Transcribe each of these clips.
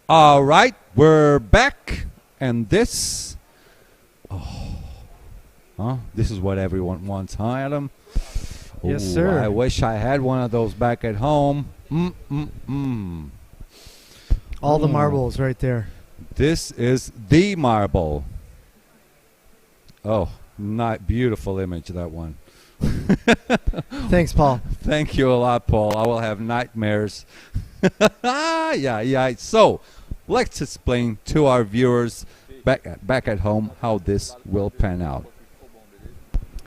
All right, we're back, and this, this is what everyone wants, huh, Adam? Yes, Ooh, sir. I wish I had one of those back at home. All the marbles right there. This is the marble. Oh, not beautiful image, that one. Thanks, Paul. Thank you a lot, Paul. I will have nightmares. Yeah. So, let's explain to our viewers back at home how this will pan out.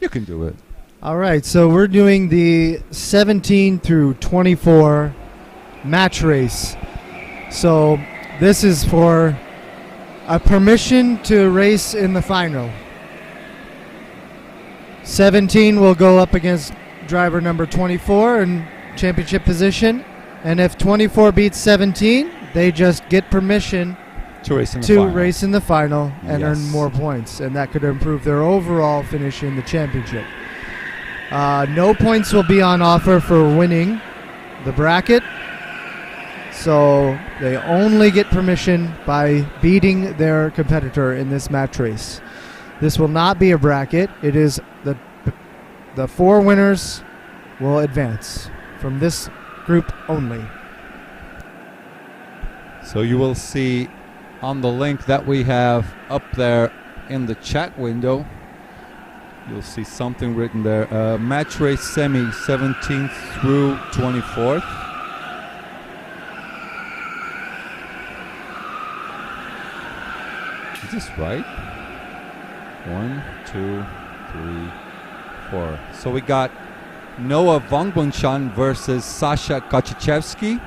You can do it. All right, so we're doing the 17 through 24 match race. So this is for a permission to race in the final. 17 will go up against driver number 24 in championship position. And if 24 beats 17, they just get permission To race in the final. and Yes. earn more points. And that could improve their overall finish in the championship. No points will be on offer for winning the bracket. So they only get permission by beating their competitor in this match race. This will not be a bracket. It is the four winners will advance from this group only. So you will see on the link that we have up there in the chat window, you'll see something written there. Match race semi 17th through 24th. Is this right? 1, 2, 3, 4. So we got Noah Vongbunchan versus Sasha Kochichevsky.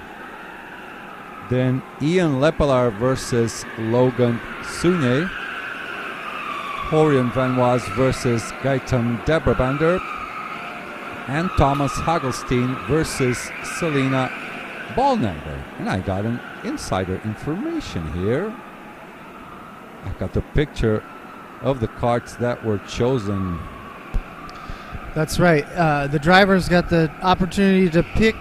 Then Ian Lepelar versus Logan Sunye. Horion Van Was versus Gaitan Debrabander. And Thomas Hagelstein versus Selena Ballnager. And I got an insider information here. I got the picture of the carts that were chosen. That's right. The drivers got the opportunity to pick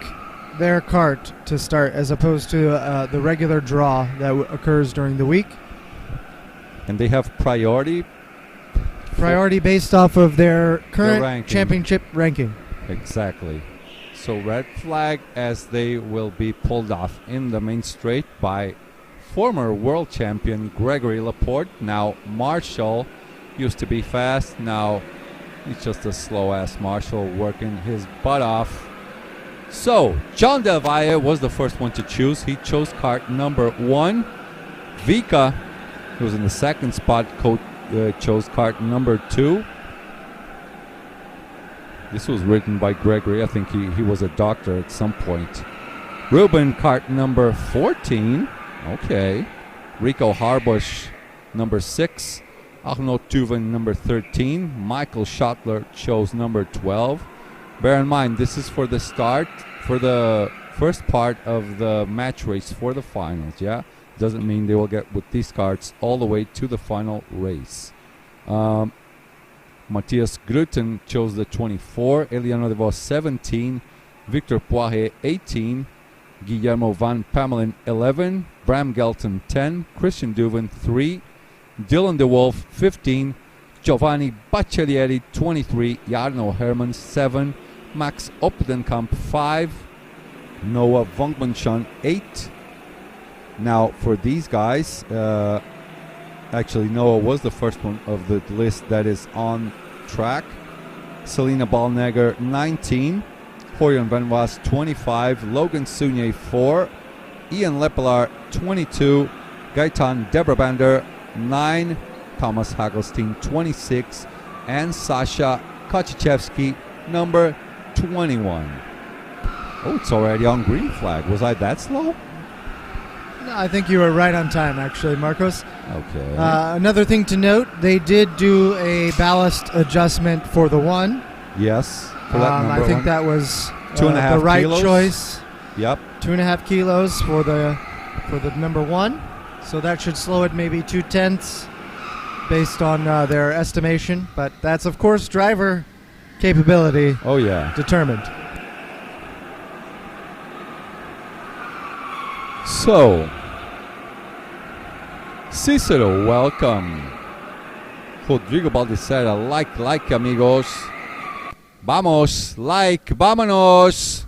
their cart to start as opposed to the regular draw that occurs during the week. And they have priority. Priority based off of their current ranking. championship ranking. Exactly. So red flag as they will be pulled off in the main straight by former world champion Gregory Laporte. Now Marshall used to be fast. Now he's just a slow-ass Marshall working his butt off. So John Del Valle was the first one to choose. He chose cart number 1. Vika, who was in the second spot, chose cart number 2. This was written by Gregory. I think he was a doctor at some point. Ruben, cart number 14. Okay. Rico Harbush, number 6. Arnaud Tuven, number 13. Michael Schottler chose number 12. Bear in mind, this is for the start, for the first part of the match race for the finals, yeah? Doesn't mean they will get with these cards all the way to the final race. Matthias Gruten chose the 24. Eliano de Vos, 17. Victor Poirier, 18. Guillermo Van Pamelin, 11. Bram Gelton, 10. Christian Duven, 3. Dylan De Wolf, 15. Giovanni Baccellieri, 23. Jarno Herman, 7. Max Opdenkamp, 5. Noah Vongbunchan, 8. Now, for these guys, actually, Noah was the first one of the list that is on track. Selena Ballnager, 19. Horion Van Was, 25. Logan Sunye, 4. Ian Lepelar, 22. Gaitan Debrabander, 9. Thomas Hagelstein, 26. And Sasha Kochichevsky, number 21. Oh, it's already on green flag. Was I that slow? No, I think you were right on time, actually, Marcos. Okay. Another thing to note, they did do a ballast adjustment for the 1. Yes. For that number I think one. that was 2.5 the right kilos. choice. Yep. 2.5 kilos for the number 1. So that should slow it maybe 0.2 based on their estimation. But that's, of course, driver capability Oh, yeah. determined. So, Cicero, welcome. Rodrigo Baldicera, like, amigos. Vamos, vámonos.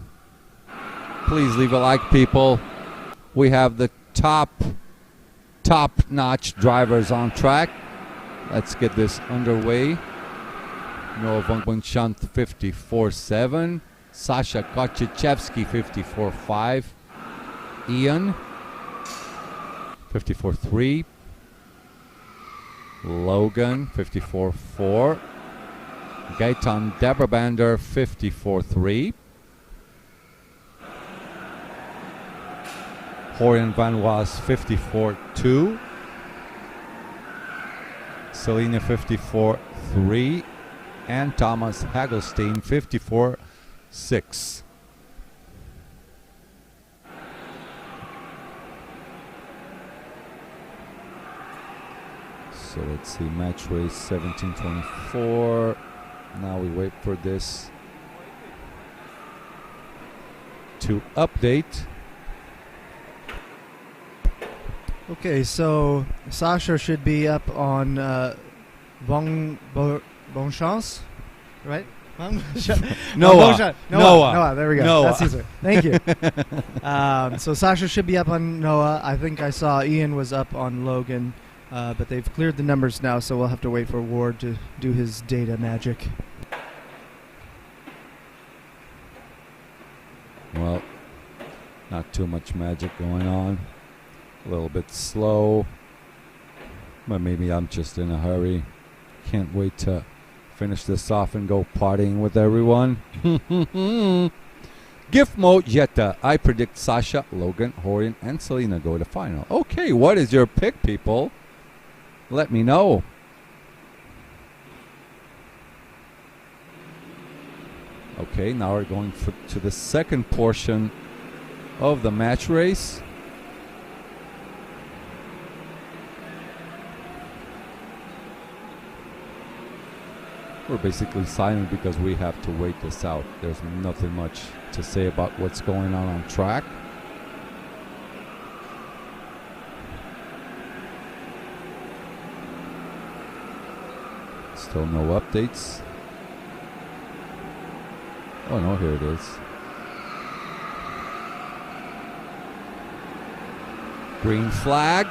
Please leave a like, people. We have the top-notch drivers on track. Let's get this underway. Noah Vongbanchant 54.7. Sasha Kochichevsky 54.5. Ian 54.3. Logan 54.4. Gaetan Debrabander 54.3. Horian Van Was 54.2. Selena 54.3. And Thomas Hagelstein 54.6. So let's see, match race 1724. Now we wait for this to update. Okay, so Sasha should be up on Bonchance, right? Noah. Noah, there we go. Noah. That's easier. Thank you. So Sasha should be up on Noah. I think I saw Ian was up on Logan. But they've cleared the numbers now, so we'll have to wait for Ward to do his data magic. Well, not too much magic going on. A little bit slow. But maybe I'm just in a hurry. Can't wait to finish this off and go partying with everyone. Gifmo Jetta. I predict Sasha, Logan, Horian, and Selena go to final. Okay, what is your pick, people? Let me know. Okay, now we're going to the second portion of the match race. We're basically silent because we have to wait this out. There's nothing much to say about what's going on track. Still no updates. Oh no, here it is. Green flag.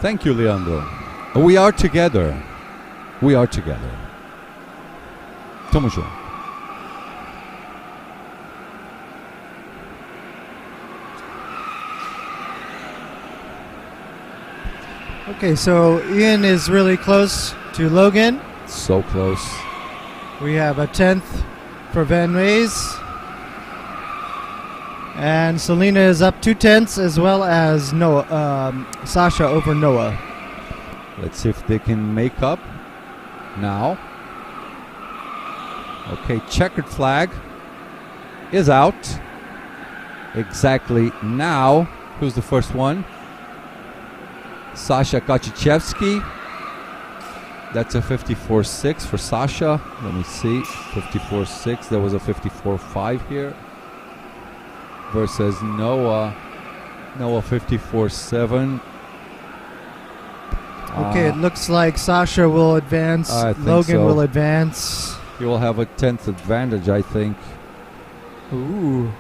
Thank you, Leandro. We are together. We are together. Tamo junto. Okay, so Ian is really close to Logan. So close. We have a 10th for Van Rays. And Selena is up 2/10 as well as Noah, Sasha over Noah. Let's see if they can make up now. Okay, checkered flag is out. Exactly now. Who's the first one? Sasha Kochichevsky. That's a 54.6 for Sasha. Let me see. 54.6. There was a 54.5 here. Versus Noah. Noah 54.7. Okay, it looks like Sasha will advance. Logan will advance. He will have a 10th advantage, I think. Ooh.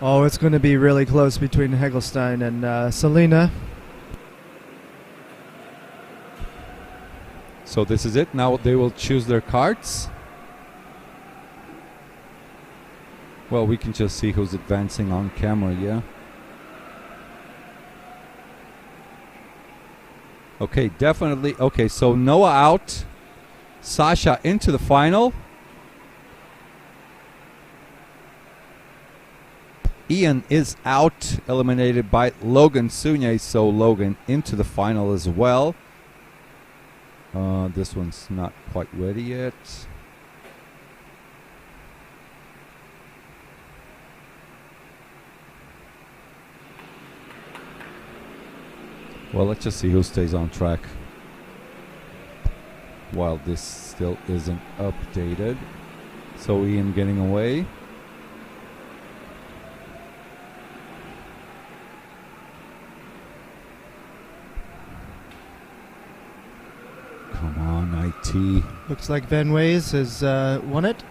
Oh, it's going to be really close between Hegelstein and Selena. So this is it. Now they will choose their cards. Well, we can just see who's advancing on camera, yeah? Okay, definitely. Okay, so Noah out. Sasha into the final. Ian is out, eliminated by Logan Sunye, so Logan into the final as well. This one's not quite ready yet. Well, let's just see who stays on track while this still isn't updated. So Ian getting away. Come on, IT. Looks like Van Ways has won it.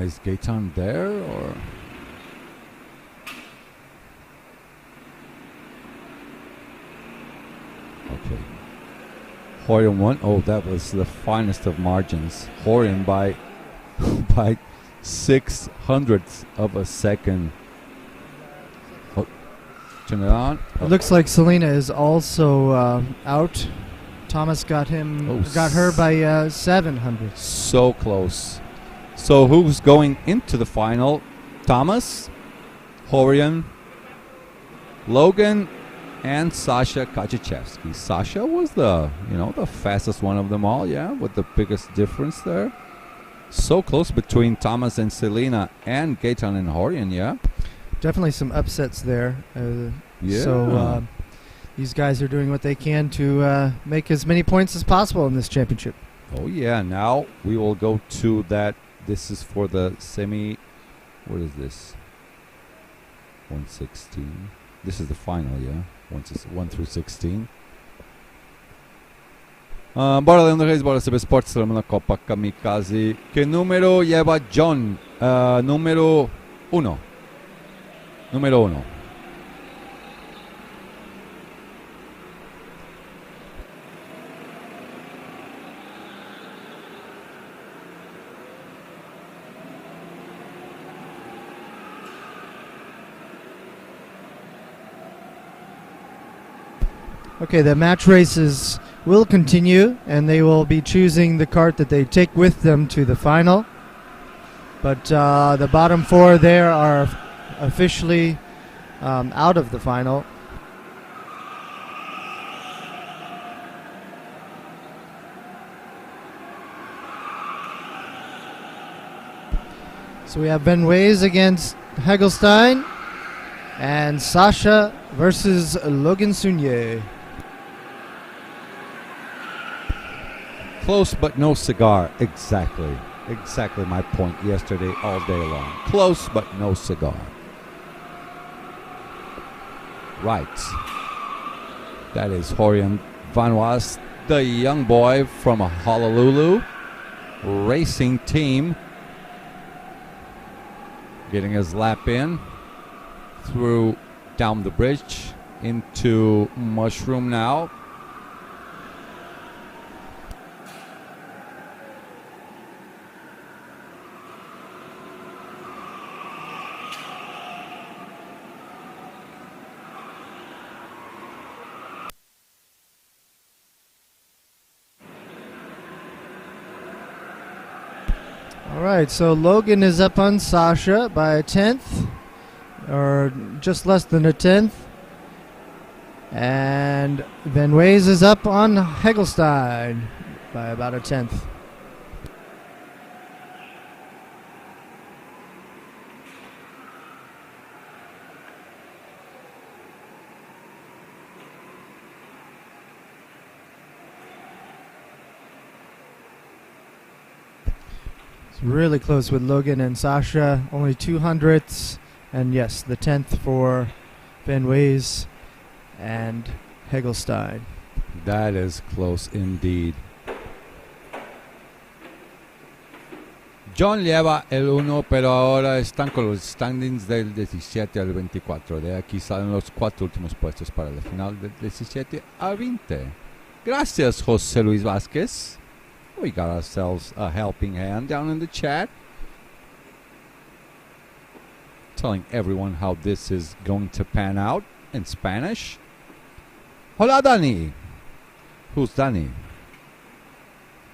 Is Gaetan there or? Okay. Horion won. Oh, that was the finest of margins. Horion by 0.06 of a second. Oh, turn it on. Oh. It looks like Selena is also out. Thomas got her by 700. So close. So who's going into the final? Thomas, Horion, Logan, and Sasha Kaczewski. Sasha was the fastest one of them all, yeah, with the biggest difference there. So close between Thomas and Selena and Gaetan and Horion, yeah. Definitely some upsets there. Yeah. So these guys are doing what they can to make as many points as possible in this championship. Oh yeah, now we will go to that. This is for the semi. What is this? 116. This is the final, yeah. 1 through 16. Bora de Reis, bora CB Sports, la Copa Kamikaze. ¿Qué número lleva John? Número 1. Número 1. Okay, the match races will continue, and they will be choosing the cart that they take with them to the final. But the bottom four there are officially out of the final. So we have Ben Ways against Hegelstein, and Sasha versus Logan Sunier. Close but no cigar. Exactly my point yesterday all day long. Close but no cigar. Right. That is Horion Van Was, the young boy from Honolulu racing team, getting his lap in through down the bridge into Mushroom now. All right, so Logan is up on Sasha by a tenth, or just less than a tenth. And Van Ways is up on Hegelstein by about a tenth. Really close with Logan and Sasha, only 200ths, and yes, the 10th for Van Ways and Hegelstein. That is close indeed. John lleva el 1, pero ahora están con los standings del 17 al 24. De aquí salen los 4 últimos puestos para la final del 17 a 20. Gracias, José Luis Vázquez. We got ourselves a helping hand down in the chat, telling everyone how this is going to pan out in Spanish. Hola, Dani. Who's Dani?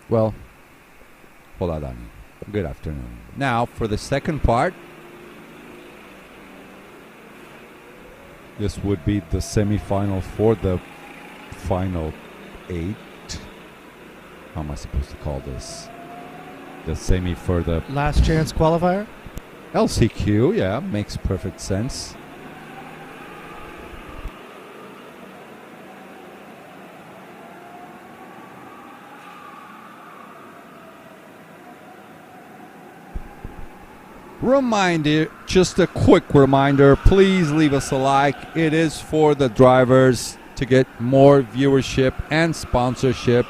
Well, hola, Dani. Good afternoon. Now, for the second part, this would be the semi-final for the final 8. How am I supposed to call this? the semi for the Last chance qualifier. LCQ. Yeah, makes perfect sense. Reminder, just a quick reminder, please leave us a like. It is for the drivers to get more viewership and sponsorship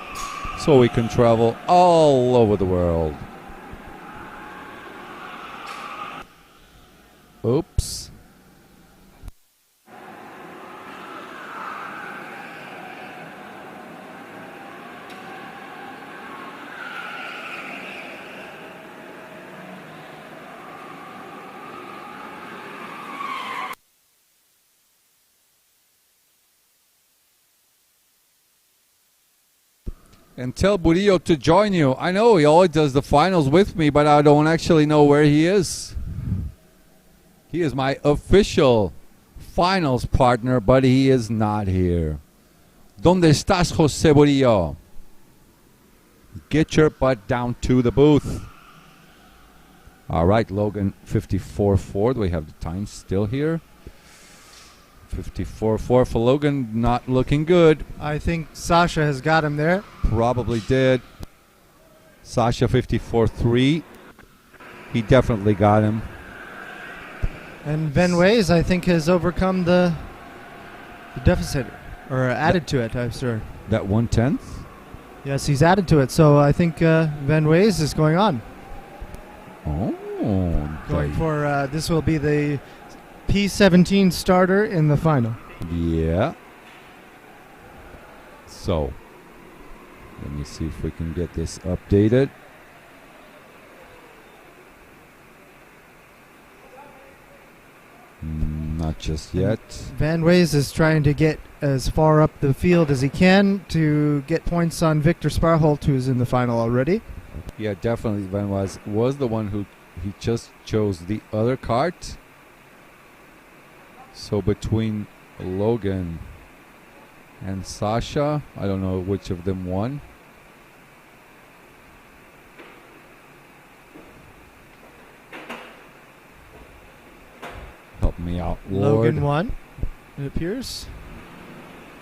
so we can travel all over the world. Oops. And tell Burillo to join you. I know he always does the finals with me, but I don't actually know where he is. He is my official finals partner, but he is not here. ¿Dónde estás, José Burillo? Get your butt down to the booth. All right, Logan 54.4. Do we have the time still here? 54.4 for Logan, not looking good. I think Sasha has got him there. Probably did. Sasha 54.3. He definitely got him. And Van Ways, I think, has overcome the deficit, or added to it, I'm sure. That 1/10? Yes, he's added to it. So I think Van Ways is going on. Oh. Going for, this will be the P17 starter in the final. Yeah. So, let me see if we can get this updated. Not just yet. Van Ways is trying to get as far up the field as he can to get points on Victor Sparholt, who's in the final already. Yeah, definitely Van was the one who he just chose the other kart. So between Logan and Sasha, I don't know which of them won. Help me out, Lord. Logan won, it appears.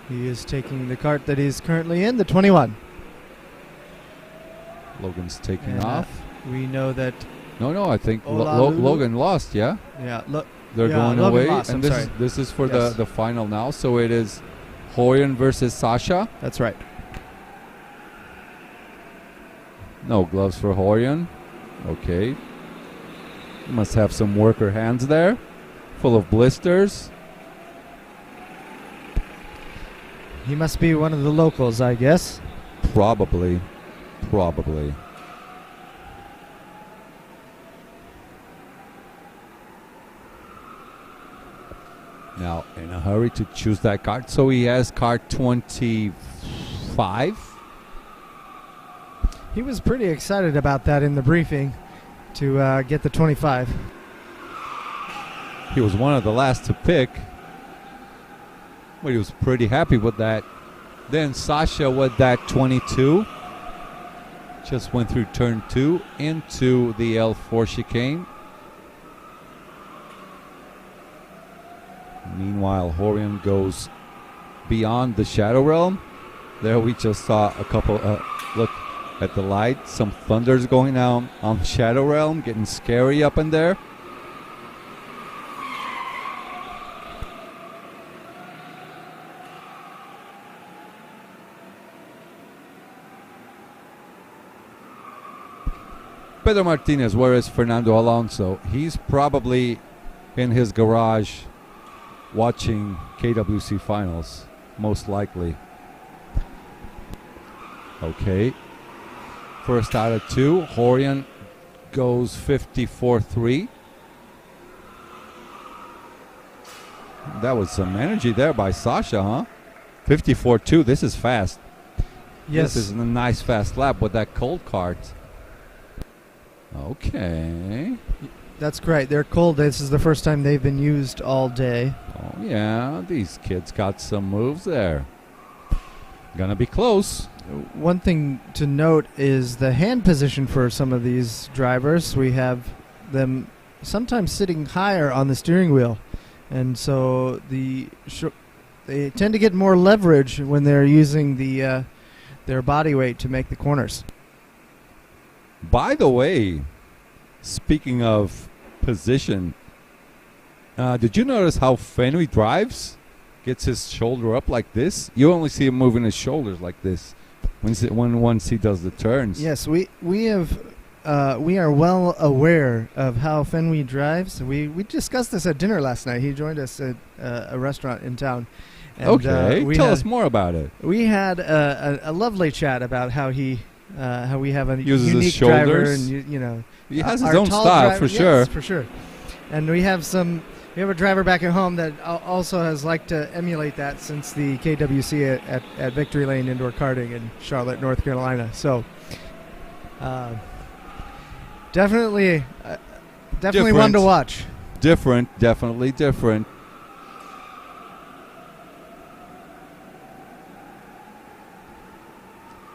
He is taking the kart that he's currently in, the 21. Logan's taking And, off. We know that... No, I think Olalulu. Logan lost, yeah? Yeah, They're going Logan away, lost, and I'm this is for Yes. the final now. So it is Hoyen versus Sasha. That's right. No gloves for Hoyen. Okay. Must have some worker hands there, full of blisters. He must be one of the locals, I guess. Probably. Now, in a hurry to choose that card. So he has card 25. He was pretty excited about that in the briefing to get the 25. He was one of the last to pick. But he was pretty happy with that. Then Sasha with that 22. Just went through turn 2 into the L4 chicane. Meanwhile, Horion goes beyond the Shadow Realm. There we just saw a couple, look at the light, some thunders going on the Shadow Realm, getting scary up in there. Pedro Martinez, where is Fernando Alonso? He's probably in his garage watching KWC finals, most likely. Okay. First out of 2, Horion goes 54.3. That was some energy there by Sasha, huh? 54.2, this is fast. Yes. This is a nice fast lap with that cold cart. Okay. That's great. They're cold. This is the first time they've been used all day. Oh, yeah. These kids got some moves there. Gonna be close. One thing to note is the hand position for some of these drivers. We have them sometimes sitting higher on the steering wheel, and so they tend to get more leverage when they're using their body weight to make the corners. By the way, speaking of position, did you notice how Fenway drives? Gets his shoulder up like this. You only see him moving his shoulders like this when once he does the turns. Yes, we are well aware of how Fenway drives. We discussed this at dinner last night. He joined us at a restaurant in town. And, okay, tell us more about it. We had a lovely chat about how we have a uses unique his shoulders. driver, and you know, he has his own style for sure. Yes, for sure. And we have a driver back at home that also has liked to emulate that since the KWC at Victory Lane Indoor Karting in Charlotte, North Carolina. So, definitely Different. one to watch. Definitely different.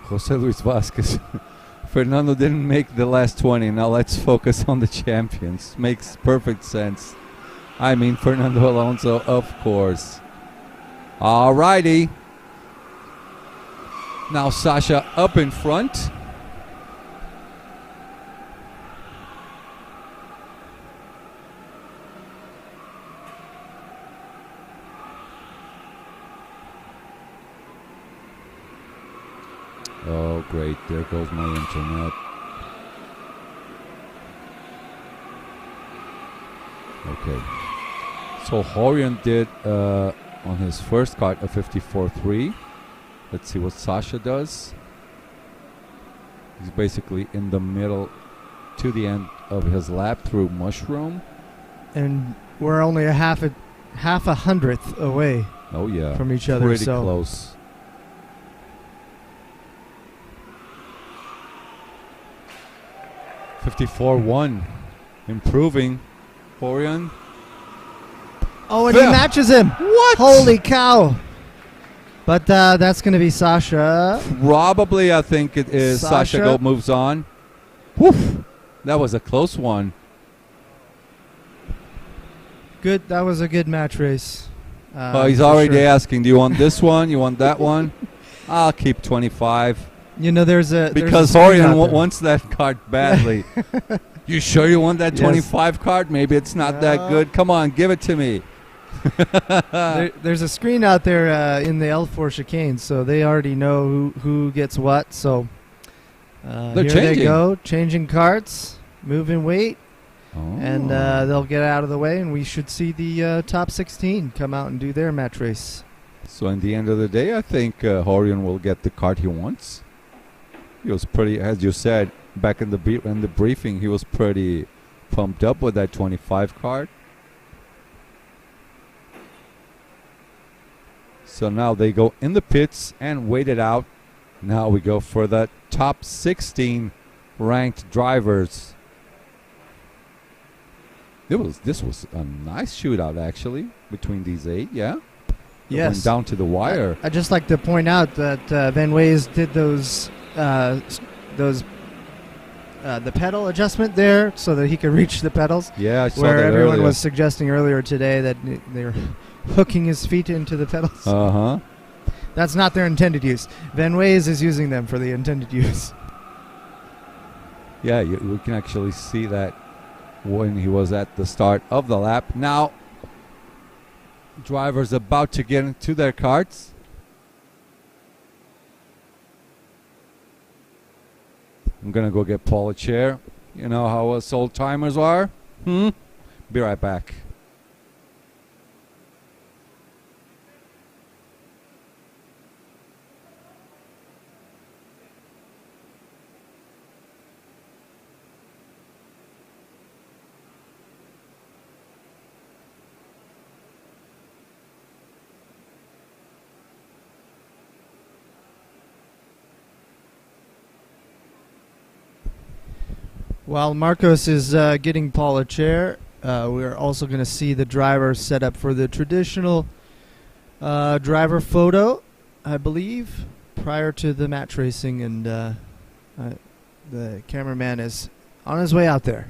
Jose Luis Vasquez. Fernando didn't make the last 20. Now let's focus on the champions. Makes perfect sense. I mean, Fernando Alonso, of course. All righty. Now Sasha up in front. Oh, great. There goes my internet. Okay. So Horion did on his first kart a 54.3. Let's see what Sasha does. He's basically in the middle to the end of his lap through Mushroom. And we're only a half a hundredth away. Oh yeah, from each other. Pretty close. $54.1, improving. Horion. Oh, and he matches him. What? Holy cow! But that's going to be Sasha. Probably, I think it is. Sasha moves on. Woof! That was a close one. Good. That was a good match race. He's already asking, do you want this one? You want that one? I'll keep 25. You know, because Horion wants that card badly. You sure you want that 25 card? Maybe it's not that good. Come on, give it to me. There's a screen out there in the L4 chicane, so they already know who gets what. So they're here changing. They go, changing carts, moving weight, and they'll get out of the way, and we should see the top 16 come out and do their match race. So in the end of the day, I think Horion will get the card he wants. He was pretty, as you said, back in the briefing, he was pretty pumped up with that 25 card. So now they go in the pits and wait it out. Now we go for the top 16 ranked drivers. This was a nice shootout, actually, between these 8, yeah? Yes. It went down to the wire. I'd just like to point out that Van Ways did the pedal adjustment there so that he could reach the pedals. Yeah, I saw where that everyone earlier. was suggesting earlier today that they were hooking his feet into the pedals. Uh-huh. That's not their intended use. Van Ways is using them for the intended use. Yeah, we can actually see that when he was at the start of the lap. Now, drivers about to get into their karts. I'm going to go get Paul a chair. You know how us old timers are? Be right back. While Marcos is getting Paul a chair, we're also going to see the driver set up for the traditional driver photo, I believe. prior to the match racing, and the cameraman is on his way out there.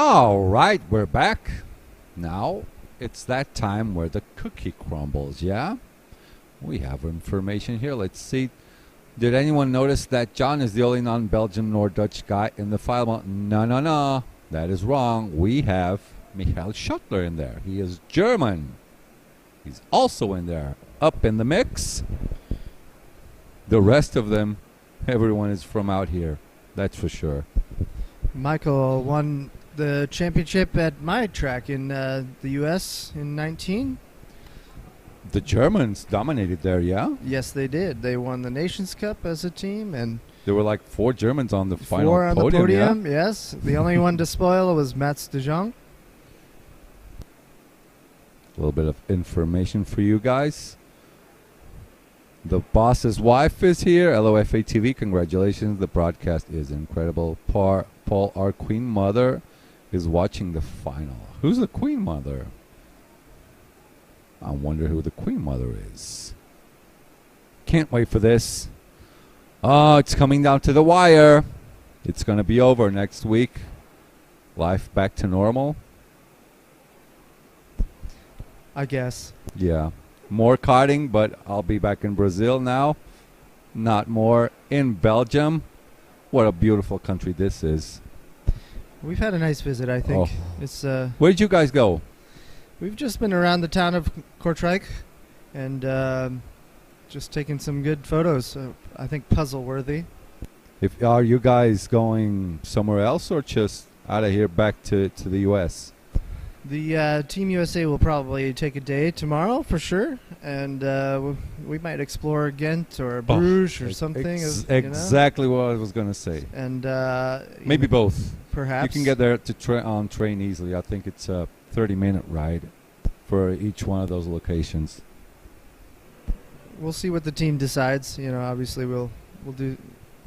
All right, we're back. Now it's that time where the cookie crumbles, yeah? We have information here. Let's see. Did anyone notice that John is the only non-Belgian nor Dutch guy in the final? No. That is wrong. We have Michael Schottler in there. He is German. He's also in there. Up in the mix. The rest of them, everyone is from out here. That's for sure. Michael won the championship at my track in the U.S. in 19. The Germans dominated there, yeah? Yes, they did. They won the Nations Cup as a team, and there were like 4 Germans on the final four on podium, the podium. yeah? Yes, the only one to spoil was Mats de Jong. A little bit of information for you guys. The boss's wife is here. LOFA TV, congratulations. The broadcast is incredible. Paul, our Queen Mother, is watching the final. Who's the Queen Mother? I wonder who the Queen Mother is. Can't wait for this. Oh, it's coming down to the wire. It's going to be over next week. Life back to normal. I guess. Yeah. More karting, but I'll be back in Brazil now. Not more in Belgium. What a beautiful country this is. We've had a nice visit, I think. Oh. It's Where did you guys go? we've just been around the town of Kortrijk and just taking some good photos. I think puzzle worthy. Are you guys going somewhere else or just out of here back to the U.S.? The Team USA will probably take a day tomorrow for sure, and we might explore Ghent or Bruges or something. Exactly what I was going to say. And maybe both. Perhaps. You can get there on train easily. I think it's a 30-minute ride for each one of those locations. We'll see what the team decides. Obviously we'll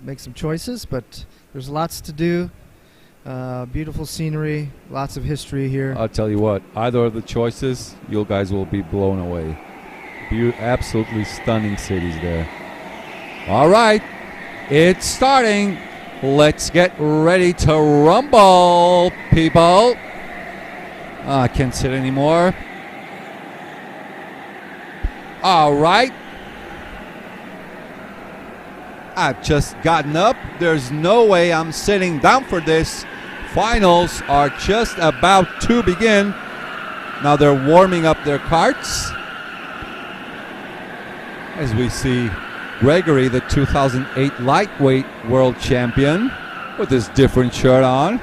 make some choices, but there's lots to do. Beautiful scenery, lots of history here. I'll tell you what, either of the choices, you guys will be blown away. Absolutely stunning cities there. All right, it's starting. Let's get ready to rumble, people. I can't sit anymore. All right. I've just gotten up. There's no way I'm sitting down for this. Finals are just about to begin. Now they're warming up their carts. As we see Gregory, the 2008 lightweight world champion, with his different shirt on.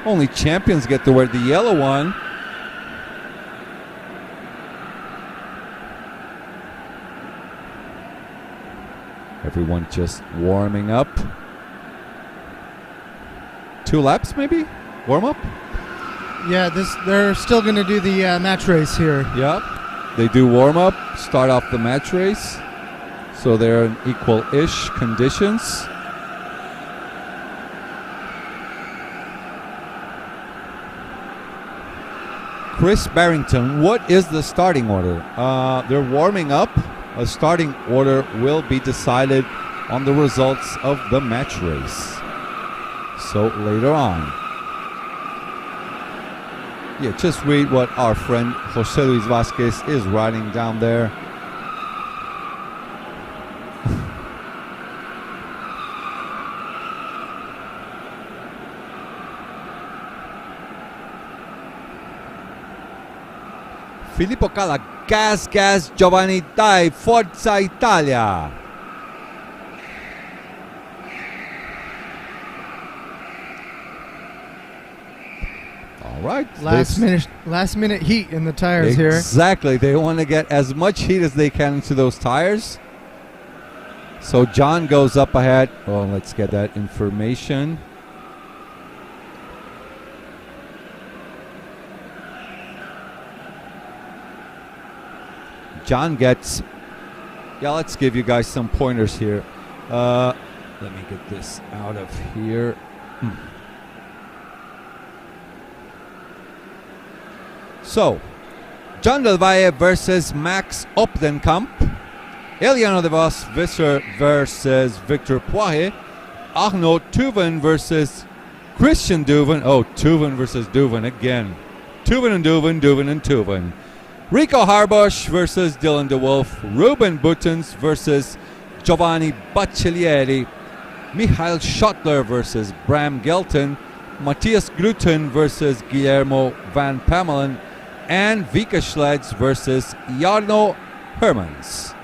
Only champions get to wear the yellow one. Everyone just warming up. 2 laps maybe? Warm up? Yeah, they're still going to do the match race here. Yep. They do warm up, start off the match race. So they're in equal-ish conditions. Chris Barrington, what is the starting order? They're warming up. A starting order will be decided on the results of the match race. So later on. Yeah, just read what our friend Jose Luis Vasquez is writing down there. Filippo Cala, gas, Giovanni dai, Forza Italia. All right. Last minute heat in the tires here. Exactly. They want to get as much heat as they can into those tires. So John goes up ahead. Oh, let's get that information. John gets... Yeah, let's give you guys some pointers here. Let me get this out of here. So, John Del Valle versus Max Opdenkamp. Eliano de Vos versus Victor Poirier. Arnaud Tuven versus Christian Duven. Oh, Tuven versus Duven again. Tuven and Duven, Duven and Tuven. Rico Harbosch versus Dylan DeWolf. Ruben Buttons versus Giovanni Baccellieri. Michael Schottler versus Bram Gelton. Matthias Gruten versus Guillermo van Pamelen. And Vika Schleds versus Jarno Hermans.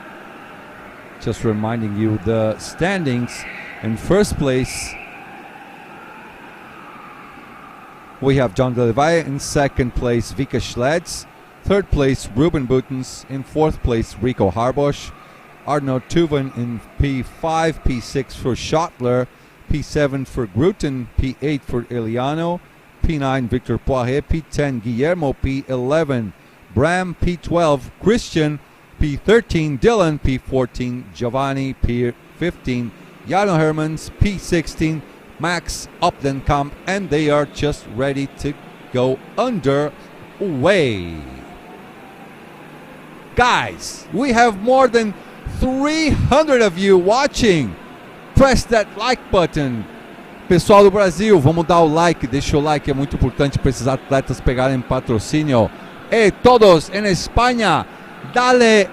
Just reminding you the standings. In first place, we have John De La Valle. In second place, Vika Schleds. Third place, Ruben Buttons. In fourth place, Rico Harbosch. Arno Tuven in P5, P6 for Schottler, P7 for Gruten, P8 for Iliano, P9 Victor Poirier, P10 Guillermo, P11 Bram, P12 Christian, P13 Dylan, P14 Giovanni, P15 Jarno Hermans, P16 Max Opdenkamp, and they are just ready to go underway. Guys, we have more than 300 of you watching. Press that like button. Pessoal do Brasil, vamos dar o like. Deixa o like, é muito importante para esses atletas pegarem patrocínio. E todos en España, dale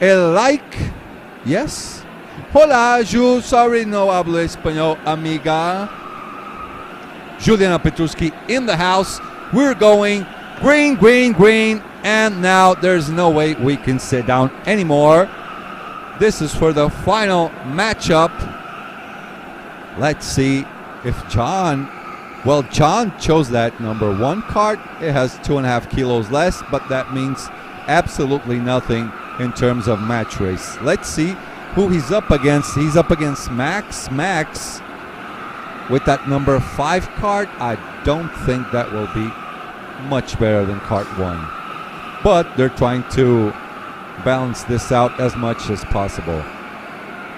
el like. Yes. Hola, sorry, no hablo español, amiga. Juliana Petruski in the house. We're going green, green, green. And now there's no way we can sit down anymore. This is for the final matchup. Let's see if John chose that number 1 cart. It has 2.5 kilos less, but that means absolutely nothing in terms of match race. Let's see who he's up against. He's up against Max. Max with that number 5 cart. I don't think that will be much better than cart 1. But they're trying to balance this out as much as possible.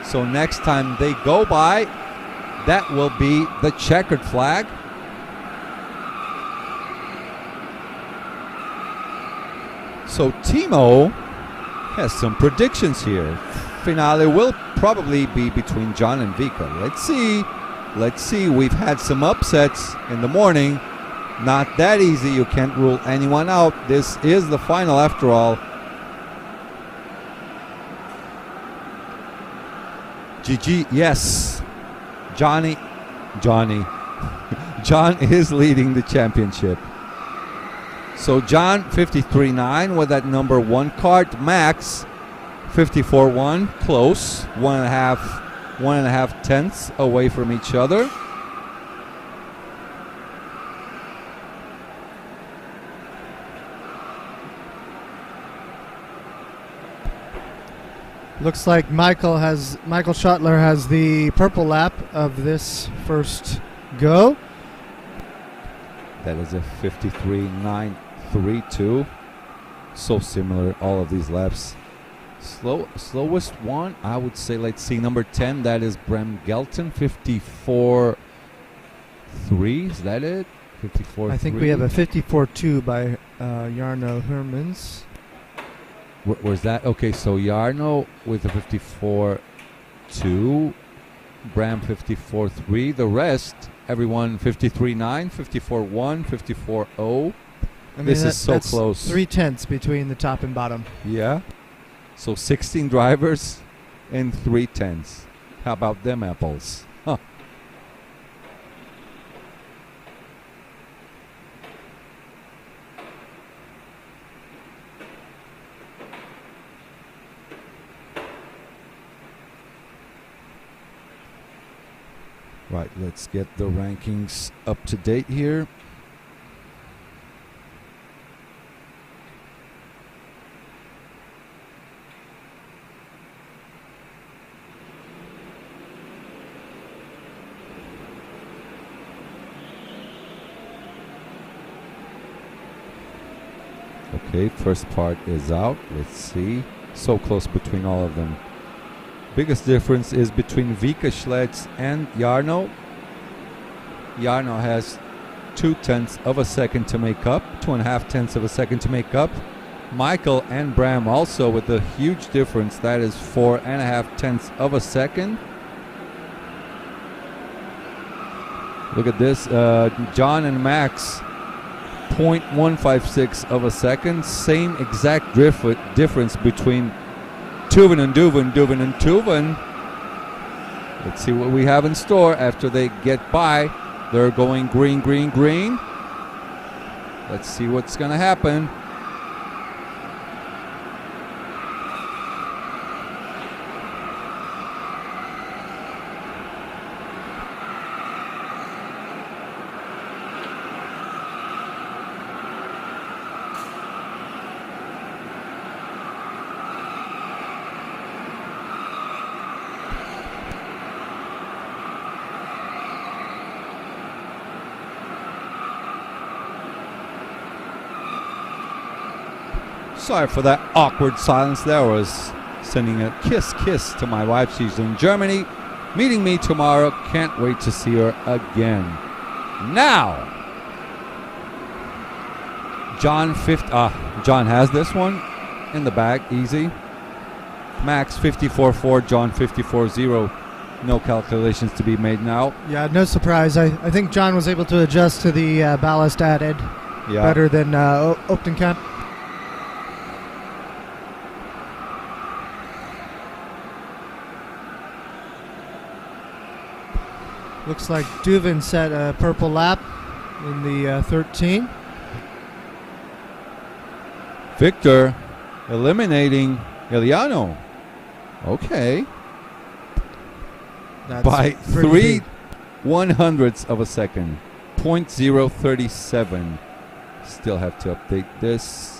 So next time they go by, that will be the checkered flag. So Timo has some predictions here. Finale will probably be between John and Vika. Let's see. We've had some upsets in the morning. Not that easy. You can't rule anyone out. This is the final after all. GG, yes. John is leading the championship. So John 53.9 with that number 1 cart. Max 54.1, close, 1.5 tenths away from each other. Looks like Michael Schottler has the purple lap of this first go. That is a 53.932. So similar, all of these laps. Slowest one, I would say, let's see, number 10, that is Bram Gelton, 54.3. Is that it? 54.3. I think we have a 54.2 by Jarno Hermans. Where's that? Okay, so Jarno with a 54.2, Bram 54.3. The rest, everyone 53.9, 54.1, 54.0. This is so close. 3 tenths between the top and bottom. Yeah. So 16 drivers and 3 tenths. How about them apples? Huh. Right, let's get the rankings up to date here. Okay, first part is out. Let's see. So close between all of them. Biggest difference is between Vika Schleds and Jarno. Jarno has 2 tenths of a second to make up, 2.5 tenths of a second to make up. Michael and Bram also with a huge difference. That is 4.5 tenths of a second. Look at this. John and Max, 0.156 of a second. Same exact difference between Tuven and Duven and Tuven. Let's see what we have in store after they get by. They're going green, green, green. Let's see what's going to happen. Sorry for that awkward silence there. I was sending a kiss to my wife. She's in Germany, meeting me tomorrow. Can't wait to see her again. Now, John has this one in the bag, easy. Max 54.4, John 54.0. No calculations to be made now. Yeah, no surprise. I think John was able to adjust to the ballast added better than Optenkamp. Looks like Duven set a purple lap in the 13. Victor eliminating Eliano. Okay. That's by pretty 3/100ths of a second. 0.037. Still have to update this.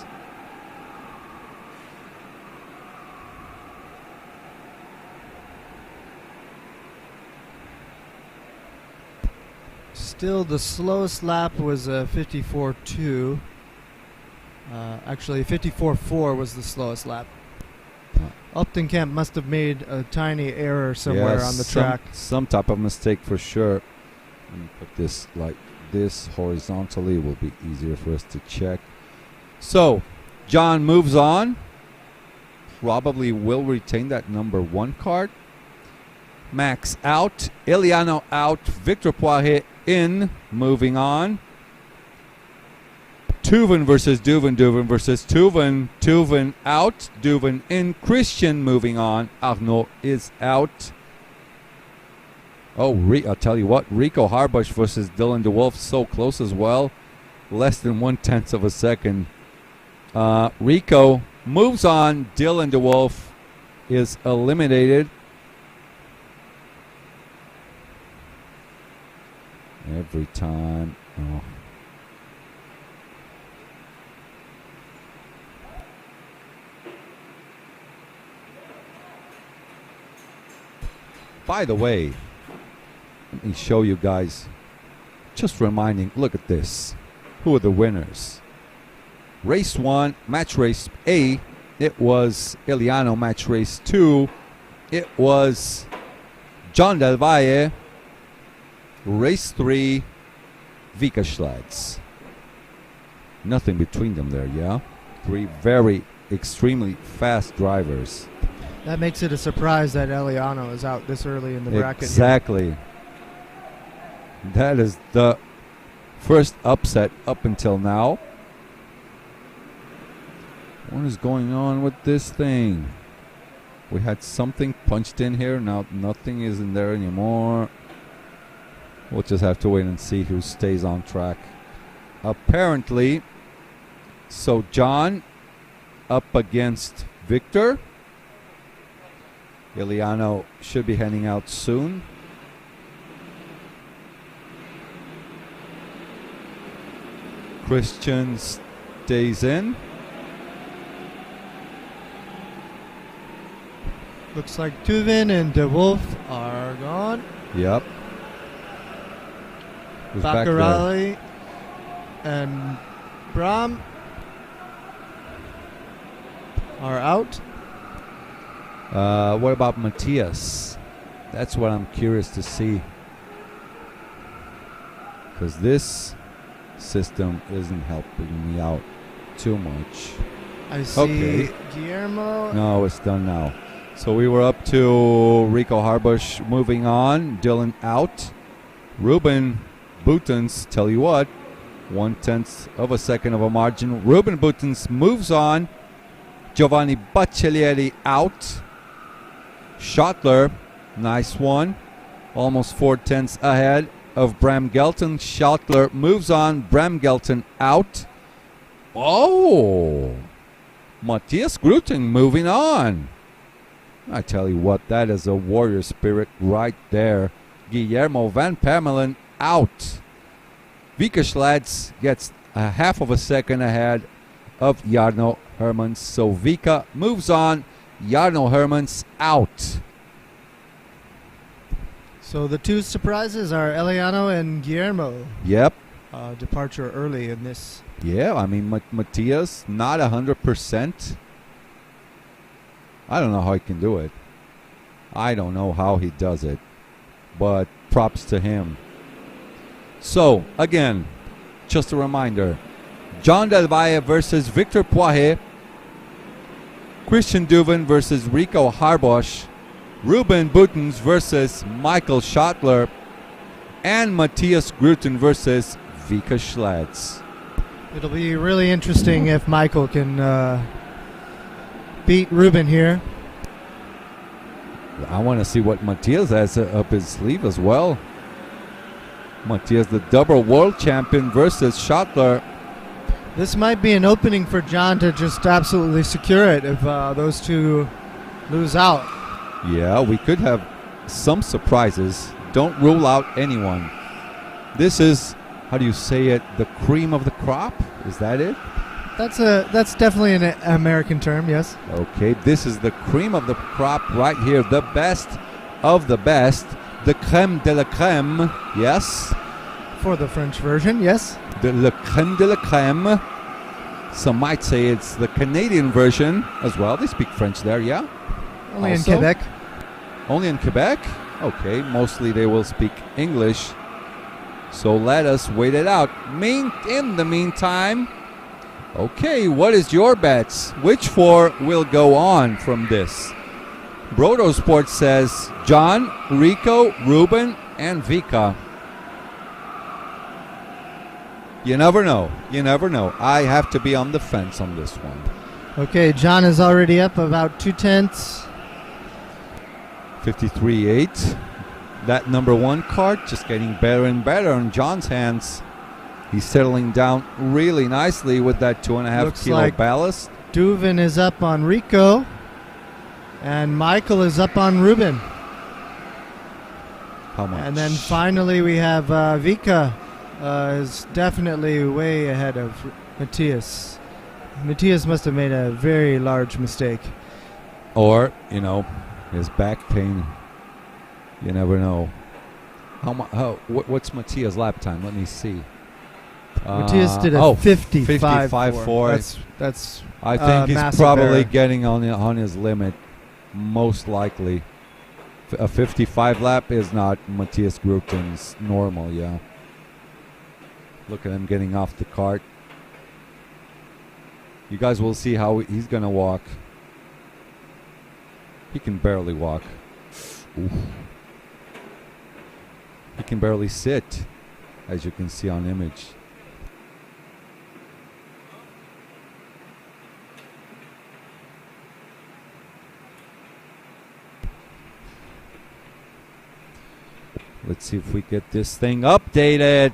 Still, the slowest lap was 54.2. Actually, 54.4 was the slowest lap. Optenkamp must have made a tiny error somewhere on the track. Some type of mistake for sure. Let me put this like this horizontally. It will be easier for us to check. So, John moves on. Probably will retain that number 1 card. Max out. Eliano out. Victor Poirier in. Moving on. Tuven versus Duven. Duven versus Tuven. Tuven out. Duven in. Christian moving on. Arnaud is out. Oh, I'll tell you what. Rico Harbush versus Dylan DeWolf. So close as well. Less than 1/10 of a second. Rico moves on. Dylan DeWolf is eliminated. Every time. Oh. By the way, let me show you guys. Just reminding, look at this. Who are the winners? Race 1, match race A, it was Eliano. Match race 2, it was John Del Valle. Race 3, Vika Schlads. Nothing between them there, yeah? 3 very extremely fast drivers. That makes it a surprise that Eliano is out this early in the bracket. Exactly. That is the first upset up until now. What is going on with this thing? We had something punched in here. Now nothing is in there anymore. We'll just have to wait and see who stays on track. Apparently, so John up against Victor. Eliano should be heading out soon. Christian stays in. Looks like Tuven and DeWolf are gone. Yep. Baccarelli and Bram are out. What about Matthias? That's what I'm curious to see. Because this system isn't helping me out too much. I see Guillermo. No, it's done now. So we were up to Rico Harbush moving on. Dylan out. Ruben Boutens, tell you what, 1/10 of a second of a margin. Ruben Boutens moves on. Giovanni Baccellieri out. Schottler, nice one. Almost 4/10 ahead of Bram Gelton. Schottler moves on. Bram Gelton out. Oh! Matthias Gruten moving on. I tell you what, that is a warrior spirit right there. Guillermo Van Pamelen out. Vika Schlads gets a half of a second ahead of Jarno Hermans. So Vika moves on. Jarno Hermans out. So the two surprises are Eliano and Guillermo. Yep. Departure early in this. Yeah, I mean, Matthias, not 100%. I don't know how he can do it. I don't know how he does it. But props to him. So, again, just a reminder. John Del Valle versus Victor Poirier. Christian Duven versus Rico Harbosch. Ruben Boutens versus Michael Schottler. And Matthias Gruten versus Vika Schlads. It'll be really interesting if Michael can beat Ruben here. I want to see what Matthias has up his sleeve as well. Matthias, the double world champion versus Schottler. This might be an opening for John to just absolutely secure it if those two lose out. Yeah, we could have some surprises. Don't rule out anyone. This is, how do you say it, the cream of the crop? Is that it? That's definitely an American term, yes. Okay, this is the cream of the crop right here. The best of the best. The crème de la crème, yes. For the French version, yes. The le crème de la crème. Some might say it's the Canadian version as well. They speak French there, yeah? Only Also, in Quebec. Only in Quebec? Okay, mostly they will speak English. So let us wait it out. In the meantime, okay, what is your bets? Which four will go on from this? Brodo Sports says John, Rico, Ruben, and Vika. You never know. You never know. I have to be on the fence on this one. Okay, John is already up about 2/10. 53.8. That number one card just getting better and better in John's hands. He's settling down really nicely with that 2.5 kilo like ballast. Duven is up on Rico, and Michael is up on Ruben. How much? And then finally we have Vika is definitely way ahead of Matthias. Matthias must have made a very large mistake. Or, his back pain. You never know. What's Matthias' lap time? Let me see. Matthias did a 55.4. That's I think he's massive probably error. getting on his limit, most likely. A 55 lap is not Matthias Gruten's normal, yeah. Look at him getting off the cart. You guys will see how he's going to walk. He can barely walk. Oof. He can barely sit, as you can see on image. Let's see if we get this thing updated.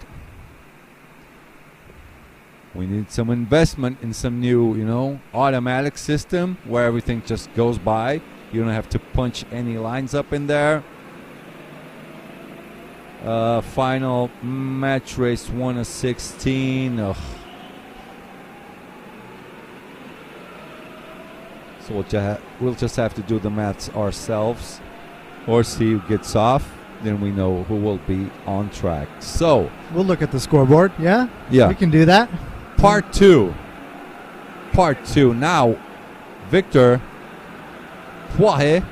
We need some investment in some new, automatic system where everything just goes by. You don't have to punch any lines up in there. Final match race 1 of 16. Ugh. So we'll just have to do the maths ourselves, or see who gets off. Then we know who will be on track. So we'll look at the scoreboard. Yeah. We can do that. Part two. Now, Victor Poirier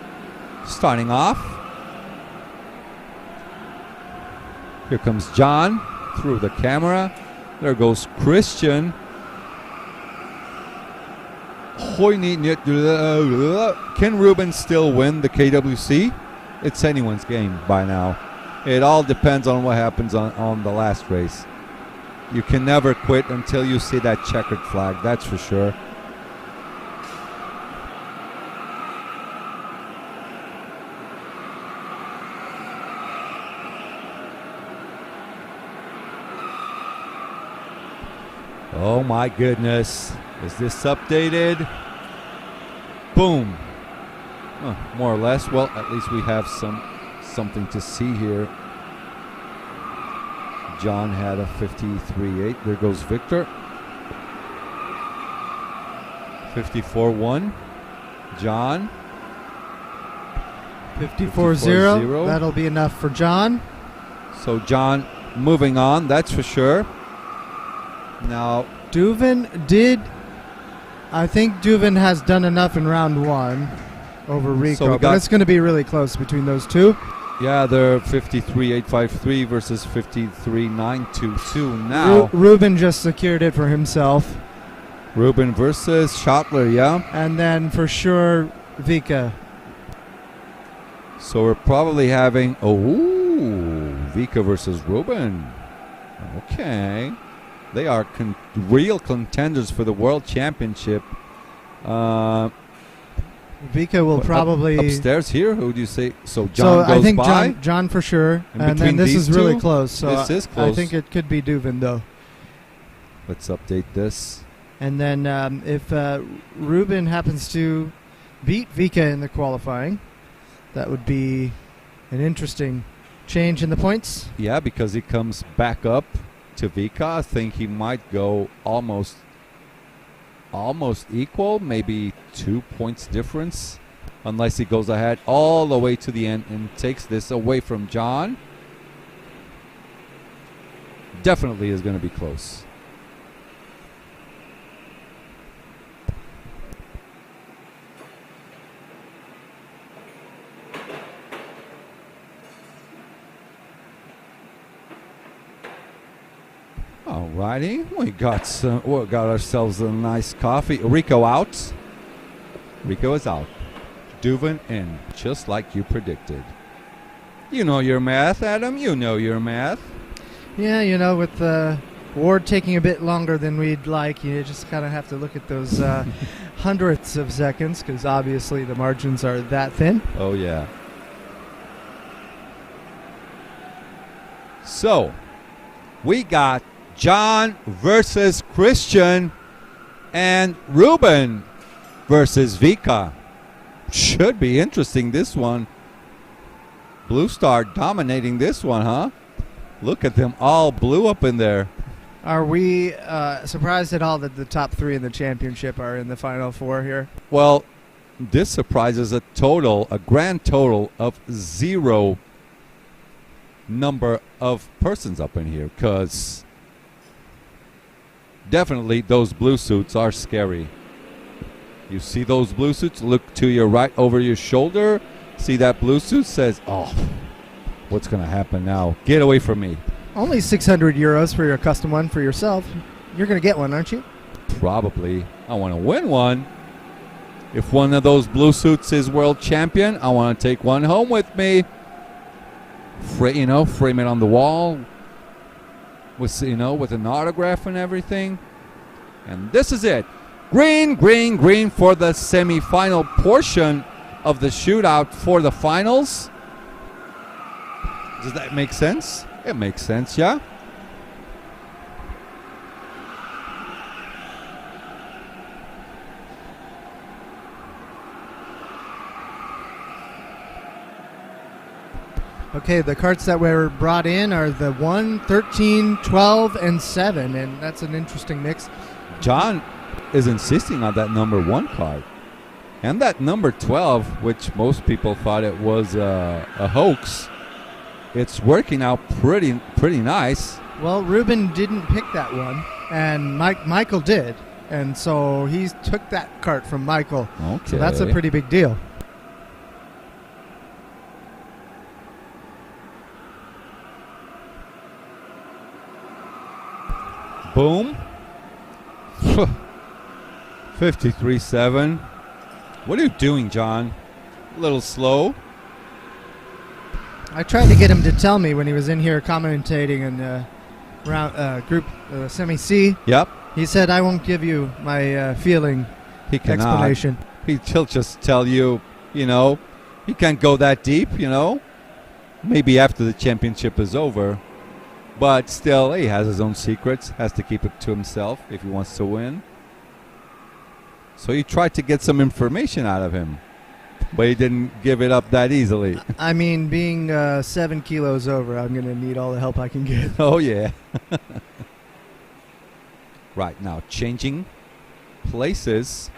starting off. Here comes John through the camera. There goes Christian. Can Ruben still win the KWC? It's anyone's game by now. It all depends on what happens on the last race. You can never quit until you see that checkered flag, that's for sure. Oh my goodness. Is this updated? Boom. More or less. Well, at least we have something to see here. John had a 53.8. There goes Victor. 54.1. John. 54.0. That'll be enough for John. So John moving on, that's for sure. Now, I think Duvin has done enough in round 1 over Rico, but it's going to be really close between those two. Yeah, they're 53.853 versus 53.922 now. Ruben just secured it for himself. Ruben versus Schottler, yeah. And then for sure, Vika. So we're probably having, Vika versus Ruben. Okay. They are real contenders for the World Championship. Vika will probably upstairs here. Who do you say? So John goes I think by? John for sure. And then this is really close. So this is close. I think it could be Duvin though. Let's update this. And then if Ruben happens to beat Vika in the qualifying, that would be an interesting change in the points. Yeah, because he comes back up to Vika. I think he might go almost equal, maybe 2 points difference, unless he goes ahead all the way to the end and takes this away from John. Definitely is going to be close. Alrighty, we got ourselves a nice coffee. Rico out. Rico is out. Duvin in, just like you predicted. You know your math, Adam. You know your math. Yeah, with Ward taking a bit longer than we'd like, you just kind of have to look at those hundredths of seconds, because obviously the margins are that thin. Oh yeah. So, we got John versus Christian and Ruben versus Vika. Should be interesting, this one. Blue Star dominating this one, huh? Look at them all blue up in there. Are we surprised at all that the top 3 in the championship are in the final 4 here? Well, this surprises a grand total of 0 number of persons up in here, because definitely those blue suits are scary. You see those blue suits? Look to your right over your shoulder. See that blue suit? Says, oh, what's going to happen now? Get away from me. Only 600 euros for your custom one for yourself. You're going to get one, aren't you? Probably. I want to win one. If one of those blue suits is world champion, I want to take one home with me. Frame it on the wall. With an autograph and everything. And this is it. Green, green, green for the semi-final portion of the shootout for the finals. Does that make sense? It makes sense, yeah? Okay, the carts that were brought in are the 1, 13, 12, and 7, and that's an interesting mix. John is insisting on that number 1 card. And that number 12, which most people thought it was a hoax, it's working out pretty nice. Well, Ruben didn't pick that one, and Michael did. And so he took that cart from Michael. Okay. So that's a pretty big deal. Boom. 53.7. What are you doing, John? A little slow. I tried to get him to tell me when he was in here commentating in group semi-C. Yep. He said, I won't give you my feeling He cannot. explanation. He'll just tell you, he can't go that deep, Maybe after the championship is over. But still, he has his own secrets. Has to keep it to himself if he wants to win. So you tried to get some information out of him. But he didn't give it up that easily. I mean, being 7 kilos over, I'm going to need all the help I can get. Oh, yeah. Right, now changing places.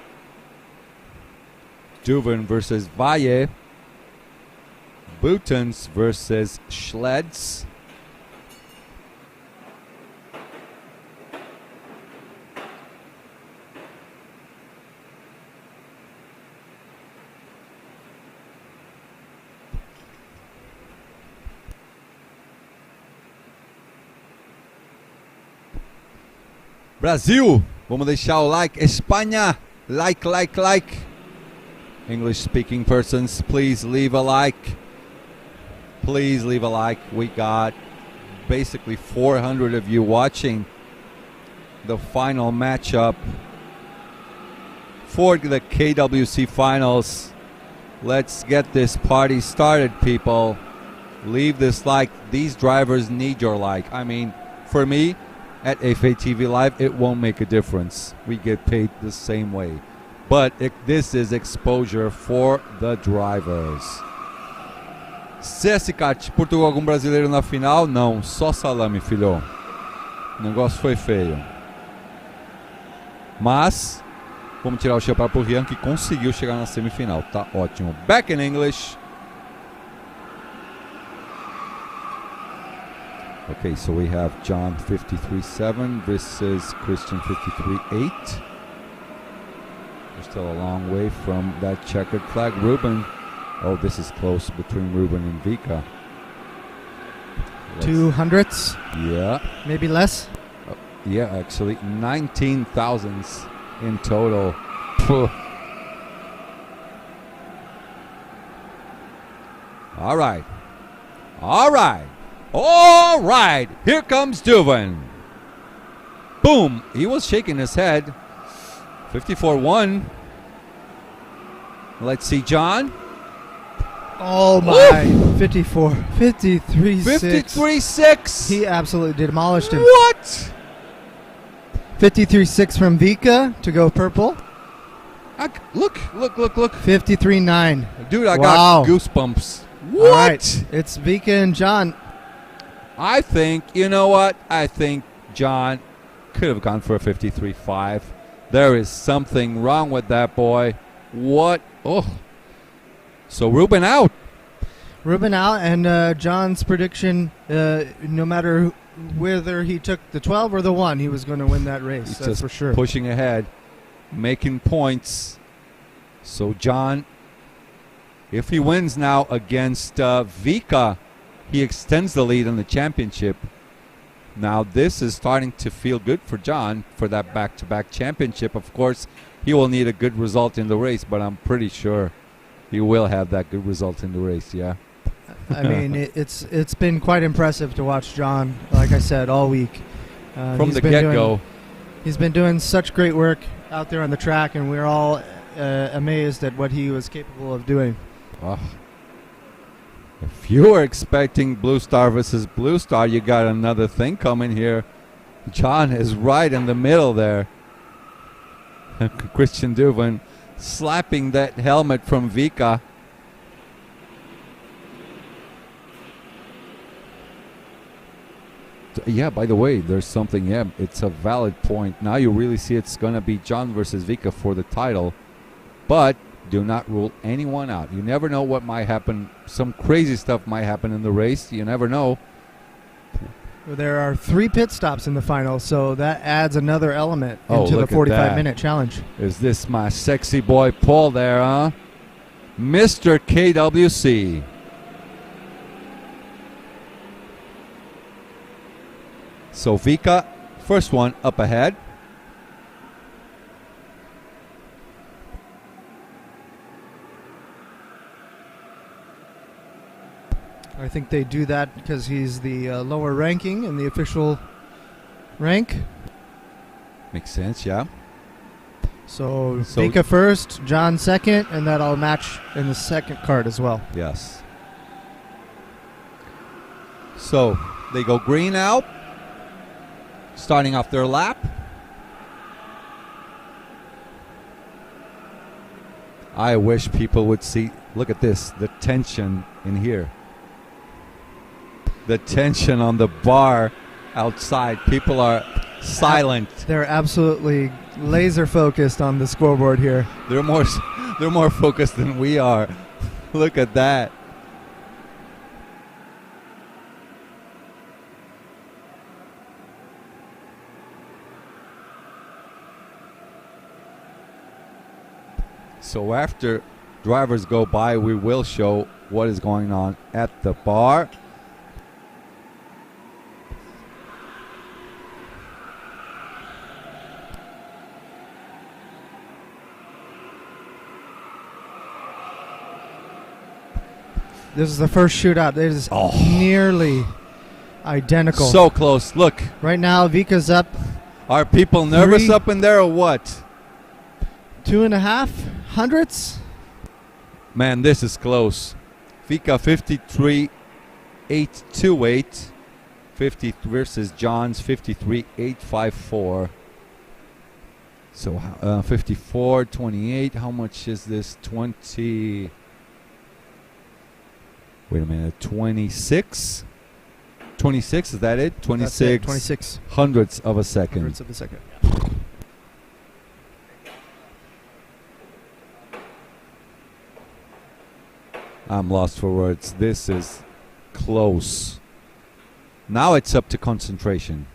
Duven versus Valle. Boutons versus Schleds. Brasil, vamos deixar o like. Espanha, like. English speaking persons, please leave a like. Please leave a like. We got basically 400 of you watching the final matchup for the KWC finals. Let's get this party started, people. Leave this like. These drivers need your like. I mean, for me, at FATV Live, it won't make a difference. We get paid the same way. But this is exposure for the drivers. CSCAT, Portugal algum brasileiro na final? Não, só salame, filho. O negócio foi feio. Mas, vamos tirar o chapéu pro Rian, que conseguiu chegar na semifinal. Tá ótimo. Back in English. Okay, so we have John 53.7 versus Christian 53.8. We're still a long way from that checkered flag. Ruben, oh, this is close between Ruben and Vika. 200ths? Yeah. Maybe less? Yeah, actually, 19,000s in total. All right. All right, here comes Duven. Boom, he was shaking his head. 54-1. Let's see, John. Oh my, 54, 53-6. 53-6. He absolutely demolished him. What? 53-6 from Vika to go purple. Look. 53-9. Dude, I Wow. got goosebumps. What? All right, it's Vika and John. I think, you know what? I think John could have gone for a 53-5. There is something wrong with that boy. What? Oh. So Ruben out. Ruben out, and John's prediction, no matter whether he took the 12 or the 1, he was going to win that race. He's That's just for sure. pushing ahead, making points. So John, if he wins now against Vika, he extends the lead in the championship. Now this is starting to feel good for John for that back-to-back championship. Of course, he will need a good result in the race, but I'm pretty sure he will have that good result in the race, yeah? I mean, it's been quite impressive to watch John, like I said, all week. From the get-go. He's been doing such great work out there on the track, and we're all amazed at what he was capable of doing. Oh. If you were expecting Blue Star versus Blue Star, you got another thing coming here. John is right in the middle there. Christian Duven slapping that helmet from Vika. Yeah, by the way, there's something, yeah, it's a valid point. Now you really see it's going to be John versus Vika for the title. But do not rule anyone out. You never know what might happen. Some crazy stuff might happen in the race. You never know. There are 3 pit stops in the final, so that adds another element into the 45-minute challenge. Is this my sexy boy Paul there, huh? Mr. KWC. So Vika, first one up ahead. I think they do that because he's the lower ranking in the official rank. Makes sense, yeah. So Vika first, John second, and that'll match in the second card as well. Yes. So they go green out, starting off their lap. I wish people would see, look at this, the tension in here. The tension on the bar outside. People are silent. They're absolutely laser focused on the scoreboard here. They're more focused than we are. Look at that. So after drivers go by, we will show what is going on at the bar. This is the first shootout. It is nearly identical. So close. Look. Right now, Vika's up. Are people nervous up in there or what? 2.5 hundredths. Man, this is close. Vika 53.828. 50 versus John's 53.854. So 54.28. How much is this? 20. Wait a minute. 26. 26, is that it? 26. 26 hundredths of a second. Hundredths of a second. I'm lost for words. This is close. Now it's up to concentration.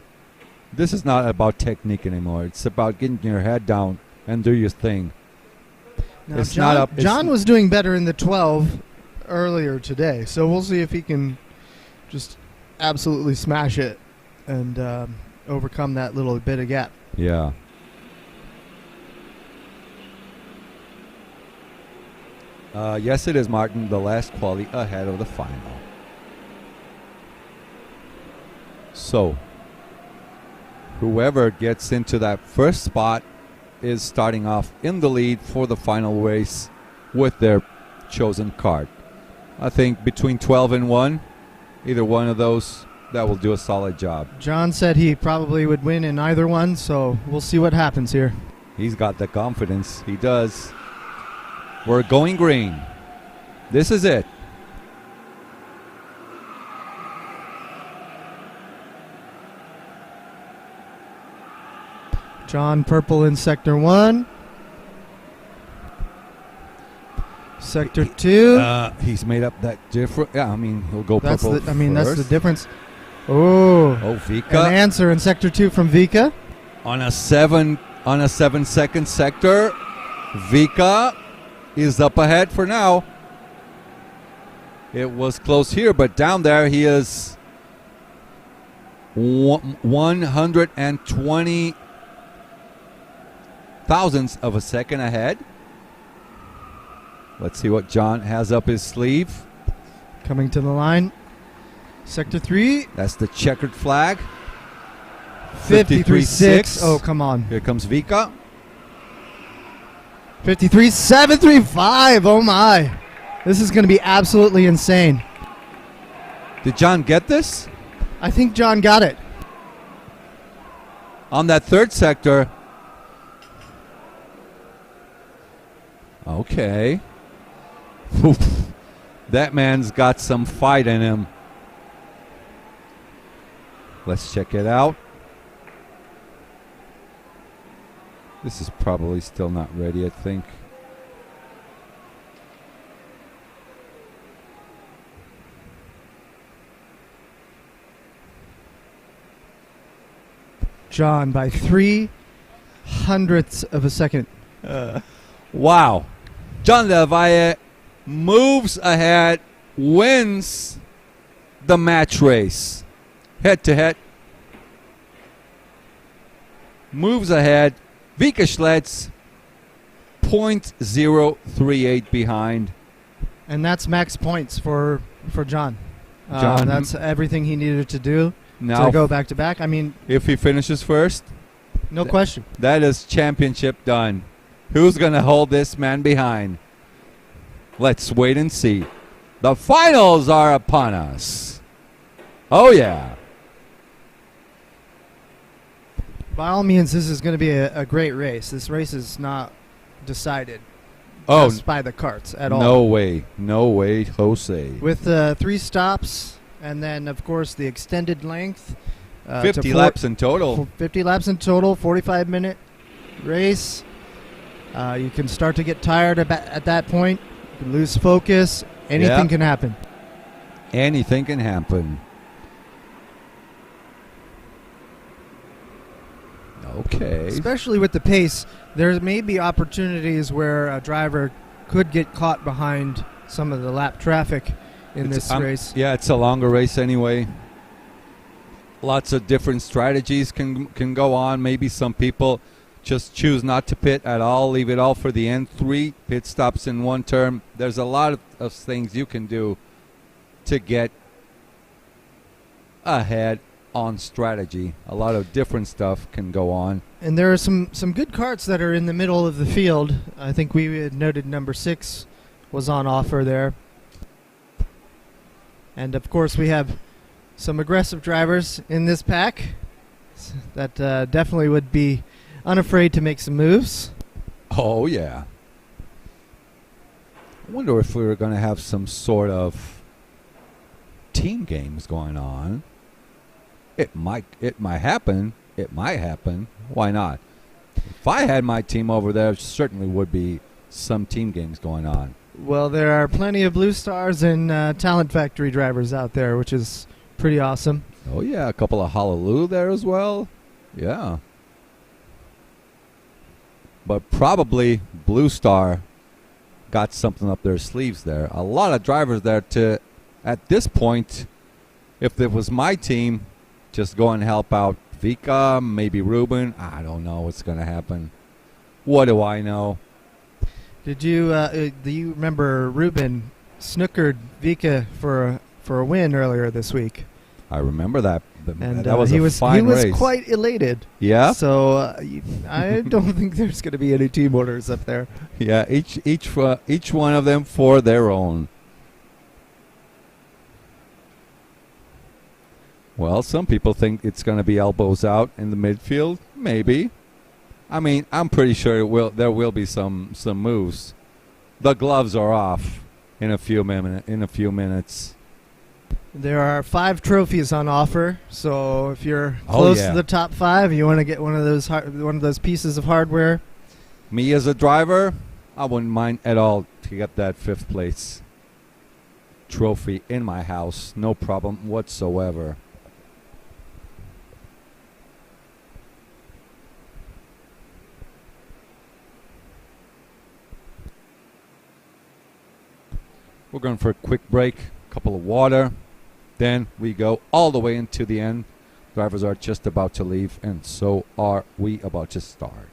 This is not about technique anymore. It's about getting your head down and do your thing. Now John was doing better in the 12 earlier today, so we'll see if he can just absolutely smash it and overcome that little bit of gap. Yeah. Yes, it is, Martin. The last quali ahead of the final. So, whoever gets into that first spot is starting off in the lead for the final race with their chosen card. I think between 12 and 1, either one of those, that will do a solid job. John said he probably would win in either one, so we'll see what happens here. He's got the confidence. He does. We're going green. This is it. John purple in sector 1. Sector 2. He's made up that difference. Yeah, I mean, he'll go that's purple that's the difference. Oh, Vika. An answer in sector 2 from Vika. On a 7-second sector, Vika is up ahead for now. It was close here, but down there he is 120 thousandths of a second ahead. Let's see what John has up his sleeve. Coming to the line. Sector 3. That's the checkered flag. 53.6. Oh, come on. Here comes Vika. 53.735. Oh, my. This is going to be absolutely insane. Did John get this? I think John got it. On that third sector. Okay. Oof. That man's got some fight in him. Let's check it out. This is probably still not ready, I think. John by 3 hundredths of a second. Wow. John Lavalle moves ahead, wins the match race. Head to head. Moves ahead. Vika Schlitz 0.038 behind. And that's max points for John. John, That's everything he needed to do now to go back to back. I mean, if he finishes first, no question. that is championship done. Who's going to hold this man behind? Let's wait and see. The finals are upon us. Oh, yeah. By all means, this is going to be a great race. This race is not decided just by the carts at all. No way. No way, Jose. With 3 stops and then, of course, the extended length. 50 laps in total. 50 laps in total, 45-minute race. You can start to get tired at that point. You can lose focus. Anything can happen. Anything can happen. Okay. Especially with the pace, there may be opportunities where a driver could get caught behind some of the lap traffic in this race. Yeah, it's a longer race anyway. Lots of different strategies can go on. Maybe some people just choose not to pit at all, leave it all for the end. 3 pit stops in one turn. There's a lot of things you can do to get ahead on strategy. A lot of different stuff can go on. And there are some good karts that are in the middle of the field. I think we had noted number 6 was on offer there. And, of course, we have some aggressive drivers in this pack that definitely would be unafraid to make some moves. Oh, yeah. I wonder if we were going to have some sort of team games going on. It might happen. It might happen. Why not? If I had my team over there, certainly would be some team games going on. Well, there are plenty of Blue Stars and Talent Factory drivers out there, which is pretty awesome. Oh, yeah. A couple of Hallelujah there as well. Yeah. But probably Blue Star got something up their sleeves there. A lot of drivers there to, at this point, if it was my team, just go and help out Vika, maybe Ruben. I don't know what's going to happen. What do I know? Do you remember Ruben snookered Vika for a win earlier this week? I remember that. And that was a fine race. He was quite elated. Yeah. So I don't think there's going to be any team orders up there. Yeah, each one of them for their own. Well, some people think it's going to be elbows out in the midfield. Maybe. I mean, I'm pretty sure there will be some moves. The gloves are off in a few minutes. There are 5 trophies on offer, so if you're close to the top 5, you want to get one of those pieces of hardware. Me as a driver, I wouldn't mind at all to get that 5th place trophy in my house. No problem whatsoever. We're going for a quick break, a couple of water. Then we go all the way into the end. Drivers are just about to leave, and so are we about to start.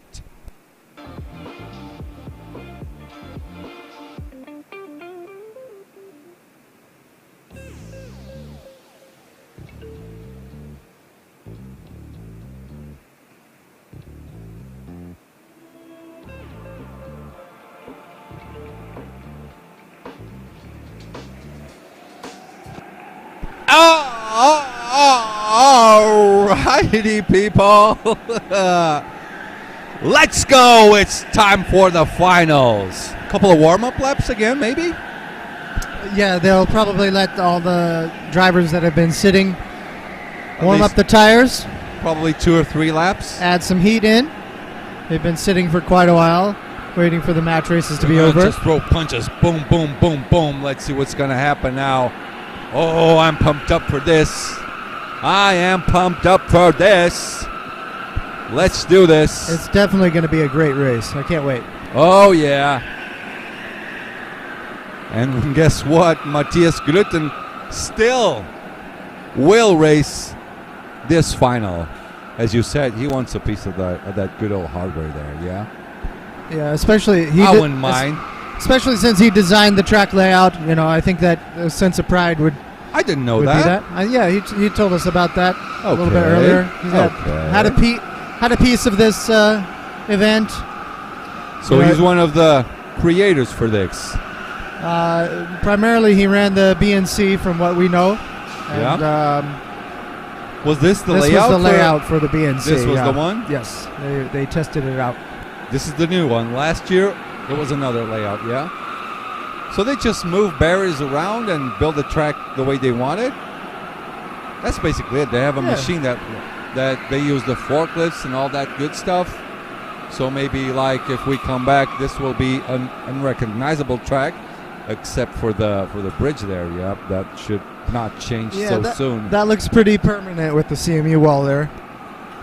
All righty, people. Let's go. It's time for the finals. A couple of warm-up laps again, maybe? Yeah, they'll probably let all the drivers that have been sitting warm up the tires. Probably 2 or 3 laps. Add some heat in. They've been sitting for quite a while, waiting for the match races to be over. Just throw punches. Boom, boom, boom, boom. Let's see what's going to happen now. Oh, I'm pumped up for this. I am pumped up for this. Let's do this. It's definitely going to be a great race. I can't wait. Oh, yeah. And guess what? Matthias Grütten still will race this final. As you said, he wants a piece of that good old hardware there, yeah? Yeah, especially... I wouldn't mind. Especially since he designed the track layout. You know, I think that a sense of pride would I didn't know would that. be that. Yeah, he told us about that a little bit Okay. earlier. He's Okay. had a piece of this event. So You know, he's one of the creators for this. Primarily, he ran the BNC, from what we know. And, Was this the this layout? was the layout for the BNC. This was yeah. the one? Yes, they tested it out. This is the new one. Last year, it was another layout, yeah? So they just move barriers around and build the track the way they want it? That's basically it. They have a machine that they use the forklifts and all that good stuff. So maybe like if we come back, this will be an unrecognizable track, except for the bridge there. Yeah, that should not change so soon. That looks pretty permanent with the CMU wall there.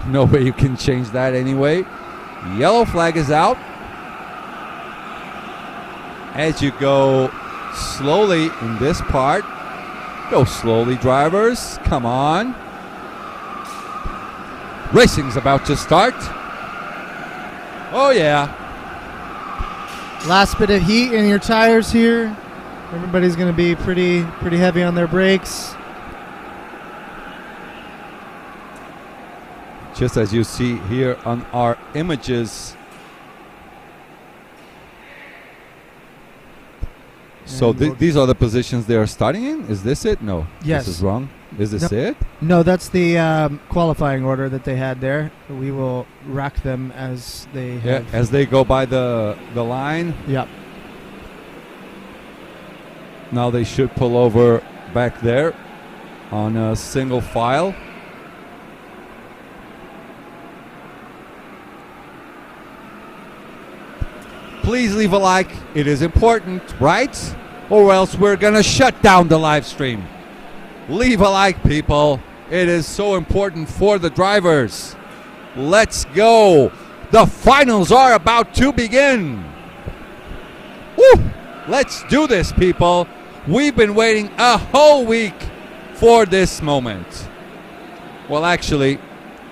No way you can change that anyway. Yellow flag is out. As you go slowly in this part, go slowly, drivers. Come on. Racing's about to start. Oh, yeah. Last bit of heat in your tires here. Everybody's going to be pretty heavy on their brakes. Just as you see here on our images. So these are the positions they are starting in? Is this it? No. Yes. This is wrong. Is this it? No, that's the qualifying order that they had there. We will rack them as they have. Yeah, as they go by the line. Yep. Now they should pull over back there on a single file. Please leave a like. It is important, right? Or else we're going to shut down the live stream. Leave a like, people. It is so important for the drivers. Let's go. The finals are about to begin. Woo! Let's do this, people. We've been waiting a whole week for this moment. Well, actually,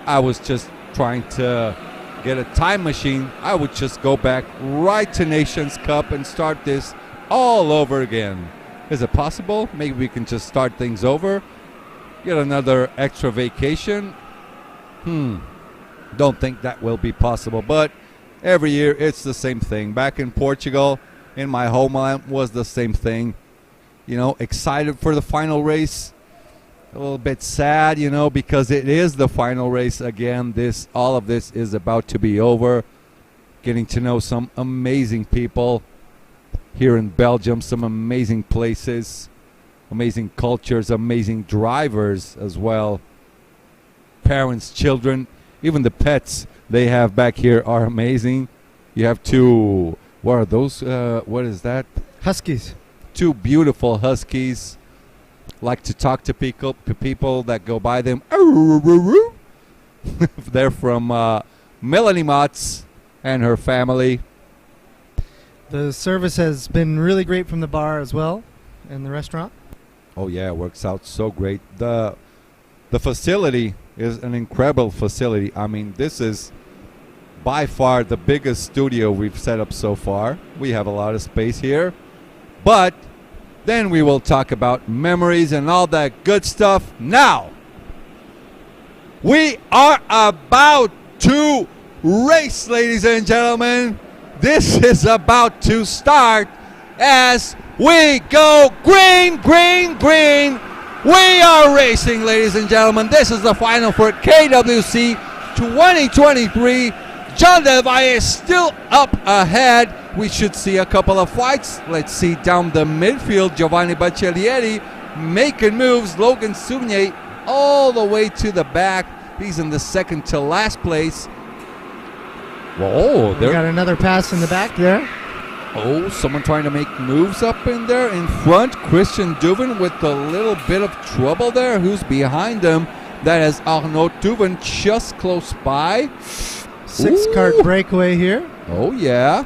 I was just trying to get a time machine. I would just go back right to Nations Cup and start this all over again. Is it possible? Maybe we can just start things over. Get another extra vacation. Don't think that will be possible. But every year it's the same thing. Back in Portugal, in my homeland, was the same thing. You know, excited for the final race. A little bit sad, you know, because it is the final race again. All of this is about to be over. Getting to know some amazing people here in Belgium, some amazing places, amazing cultures, amazing drivers as well. Parents, children, even the pets they have back here are amazing. You have two, what are those? What is that? Huskies. Two beautiful huskies. Like to talk to people that go by them. They're from Melanie Motz and her family. The service has been really great from the bar as well, and the restaurant. Oh yeah, it works out so great. The facility is an incredible facility. I mean, this is by far the biggest studio we've set up so far. We have a lot of space here, but then we will talk about memories and all that good stuff. Now, we are about to race, ladies and gentlemen. This is about to start as we go green, green, green. We are racing, ladies and gentlemen. This is the final for KWC 2023. John Del Valle is still up ahead. We should see a couple of fights. Let's see down the midfield. Giovanni Baccellieri making moves. Logan Sounier all the way to the back. He's in the second to last place. Whoa, We got another pass in the back there. Oh, someone trying to make moves up in there in front. Christian Duven with a little bit of trouble there. Who's behind him? That is Arnaud Duven just close by. Six-cart breakaway here. Oh, yeah.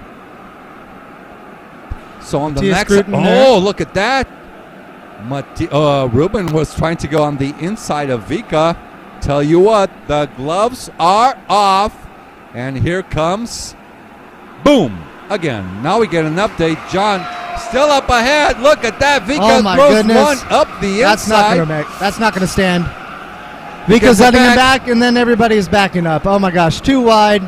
So on the Matthias next... Gruten there. Oh, look at that. Ruben was trying to go on the inside of Vika. Tell you what, the gloves are off. And here comes... Boom. Again, now we get an update. John Still up ahead. Look at that. Vika Oh my throws goodness. one up the That's inside. not going to stand. He Vika's gives it letting him back. back, and then everybody's backing up. Oh my gosh, too wide.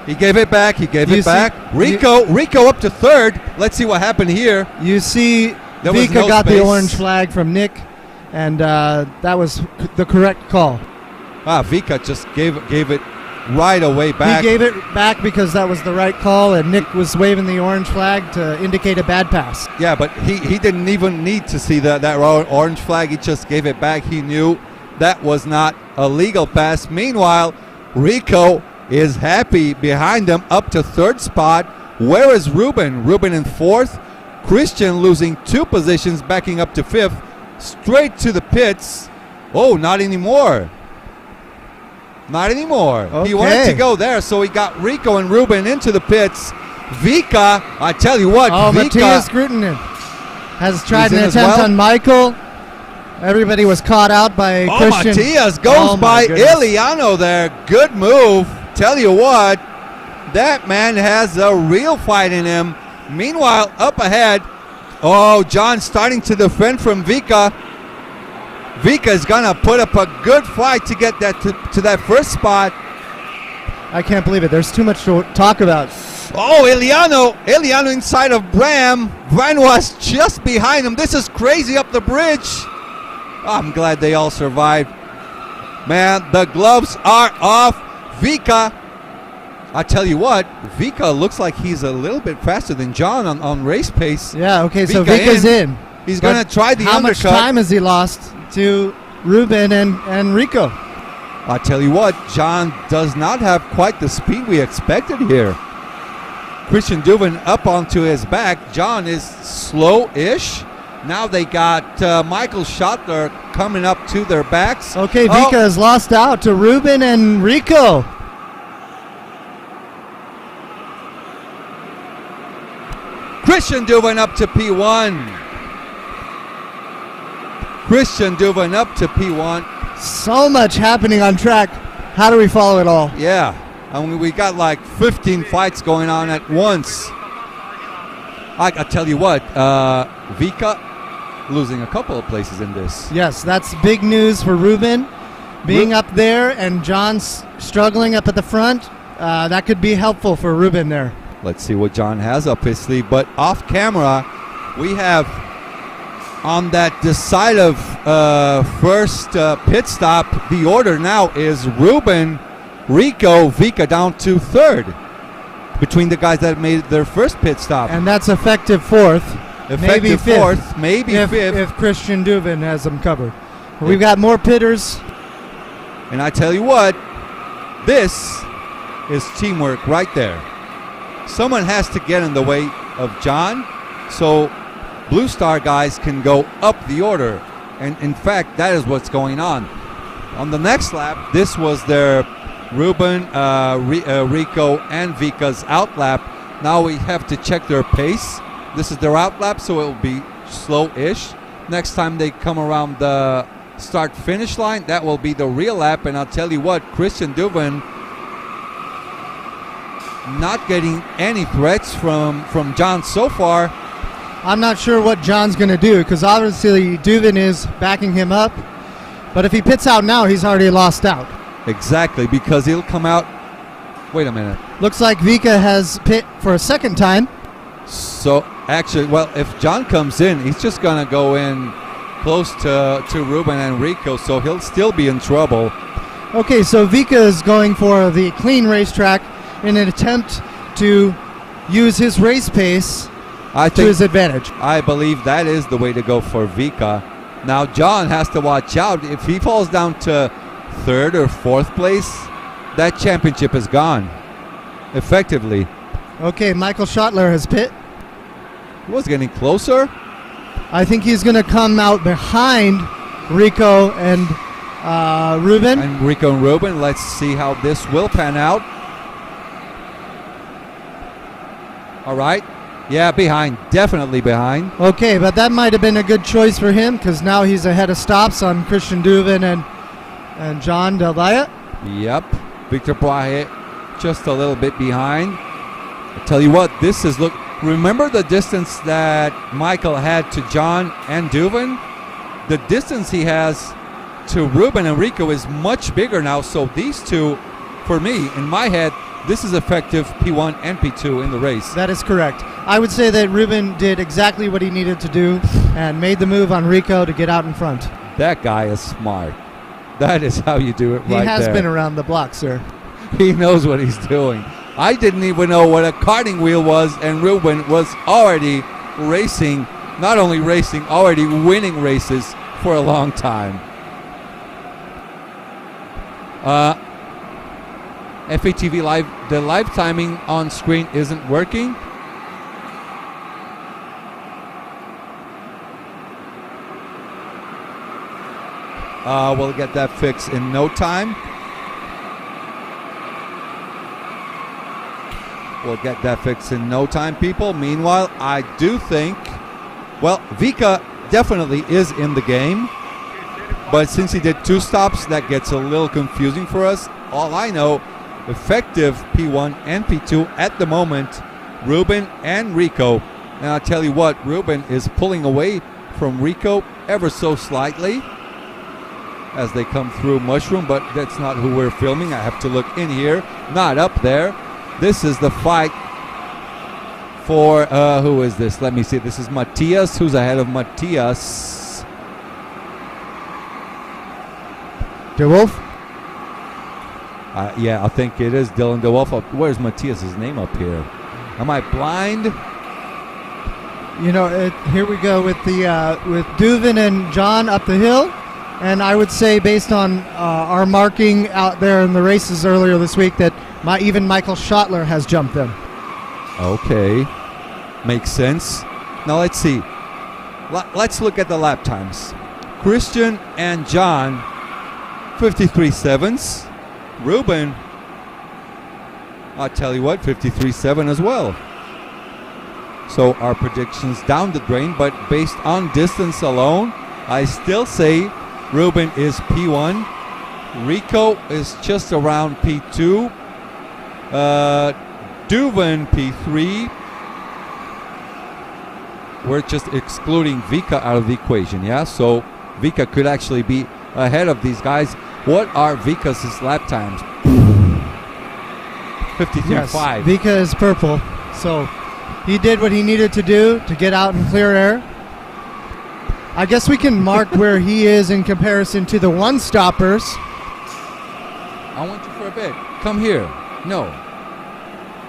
He gave it back. He gave You it back. see- Rico up to third. Let's see what happened here. You see, There was Vika no got the space. orange flag from Nick, and that was the correct call. Vika just gave it right away back. He gave it back because that was the right call, and Nick was waving the orange flag to indicate a bad pass. Yeah, but he didn't even need to see that orange flag. He just gave it back. He knew that was not a legal pass. Meanwhile, Rico is happy behind him up to third spot. Where is Ruben? Ruben in fourth. Christian losing 2 positions, backing up to fifth. Straight to the pits. Oh, not anymore. Not anymore. He wanted to Okay. go there, so he got Rico and Ruben into the pits. Vika, I tell you what, Oh, Vika. Matthias Grutinen has tried He's an in as attempt well? on Michael. Everybody was caught out by Oh, Christian. Matthias goes Oh, my by goodness. Iliano there. Good move. Tell you what, that man has a real fight in him. Meanwhile, up ahead, oh, John starting to defend from Vika. Vika is going to put up a good fight to get that to that first spot. I can't believe it. There's too much to talk about. Oh, Iliano inside of Bram. Bram was just behind him. This is crazy up the bridge. I'm glad they all survived. Man, the gloves are off. Vika, I tell you what, Vika looks like he's a little bit faster than John on race pace. Yeah, okay, so Vika Vika's in. He's But going to try the how much undercut. time has he lost to Ruben and Rico? I tell you what, John does not have quite the speed we expected here. Christian Duvin up onto his back. John is slow-ish. Now they got Michael Schottler coming up to their backs. Okay, Oh, Vika has lost out to Ruben and Rico. Christian Duvin up to P1. Christian Duvin up to P1. So much happening on track. How do we follow it all? Yeah, I mean, we got like 15 fights going on at once. I tell you what, Vika losing a couple of places in this. Yes, that's big news for Ruben. Being up there and John's struggling up at the front, that could be helpful for Ruben there. Let's see what John has up his sleeve. But off camera, we have on that decisive first pit stop, the order now is Ruben, Rico, Vika down to third. Between the guys that made their first pit stop. And that's effective fourth. Maybe Effective fifth. fourth, maybe if, fifth. if Christian Duvin has them covered. We've got more pitters. And I tell you what, this is teamwork right there. Someone has to get in the way of John so Blue Star guys can go up the order. And in fact, that is what's going on. On the next lap, this was their Ruben, Rico, and Vika's out lap. Now we have to check their pace. This is their out lap, so it will be slow-ish. Next time they come around the start-finish line, that will be the real lap. And I'll tell you what, Christian Duvin not getting any threats from John so far. I'm not sure what John's going to do because obviously Duvin is backing him up. But if he pits out now, he's already lost out. Exactly, because he'll come out. Wait a minute. Looks like Vika has pit for a second time. So actually, well, if John comes in, he's just going to go in close to Ruben and Rico, so he'll still be in trouble. Okay, so Vika is going for the clean racetrack in an attempt to use his race pace I to think, his advantage. I believe that is the way to go for Vika. Now John has to watch out. If he falls down to third or fourth place, that championship is gone. Effectively. Okay, Michael Schottler has pit. He was getting closer. I think he's going to come out behind Rico and Ruben. And Rico and Ruben, let's see how this will pan out. All right. Yeah, behind. Definitely behind. Okay, but that might have been a good choice for him because now he's ahead of stops on Christian Duvin and John Del Valle. Yep. Victor Poirier just a little bit behind. I tell you what, this is Remember the distance that Michael had to John and Duvin? The distance he has to Ruben and Rico is much bigger now. So these two, for me, in my head, this is effective P1 and P2 in the race. That is correct. I would say that Ruben did exactly what he needed to do and made the move on Rico to get out in front. That guy is smart. That is how you do it right there. He has been around the block, sir. He knows what he's doing. I didn't even know what a karting wheel was, and Ruben was already racing, not only racing, already winning races for a long time. FATV Live, the live timing on screen isn't working. We'll get that fixed in no time. We'll get that fixed in no time, people. Meanwhile, I do think, well, Vika definitely is in the game. But since he did 2 stops, that gets a little confusing for us. All I know, effective P1 and P2 at the moment, Ruben and Rico. And I'll tell you what, Ruben is pulling away from Rico ever so slightly as they come through Mushroom, but that's not who we're filming. I have to look in here, not up there. This is the fight for, who is this? Let me see. This is Matthias. Who's ahead of Matthias? De Wolf? Yeah, I think it is Dylan De Wolf. Where's Matthias' name up here? Am I blind? You know, here we go with the with Duvin and John up the hill. And I would say, based on our marking out there in the races earlier this week, that even Michael Schottler has jumped them. Okay. Makes sense. Now let's see. Let's look at the lap times. Christian and John, 53.7s. Ruben, I'll tell you what, 53.7 as well. So our predictions down the drain, but based on distance alone, I still say Ruben is P1. Rico is just around P2. Duvin P3. We're just excluding Vika out of the equation, yeah? So Vika could actually be ahead of these guys. What are Vika's lap times? 53.5. Yes, Vika is purple. So he did what he needed to do to get out in clear air. I guess we can mark where he is in comparison to the one-stoppers. I want you for a bit. Come here. No.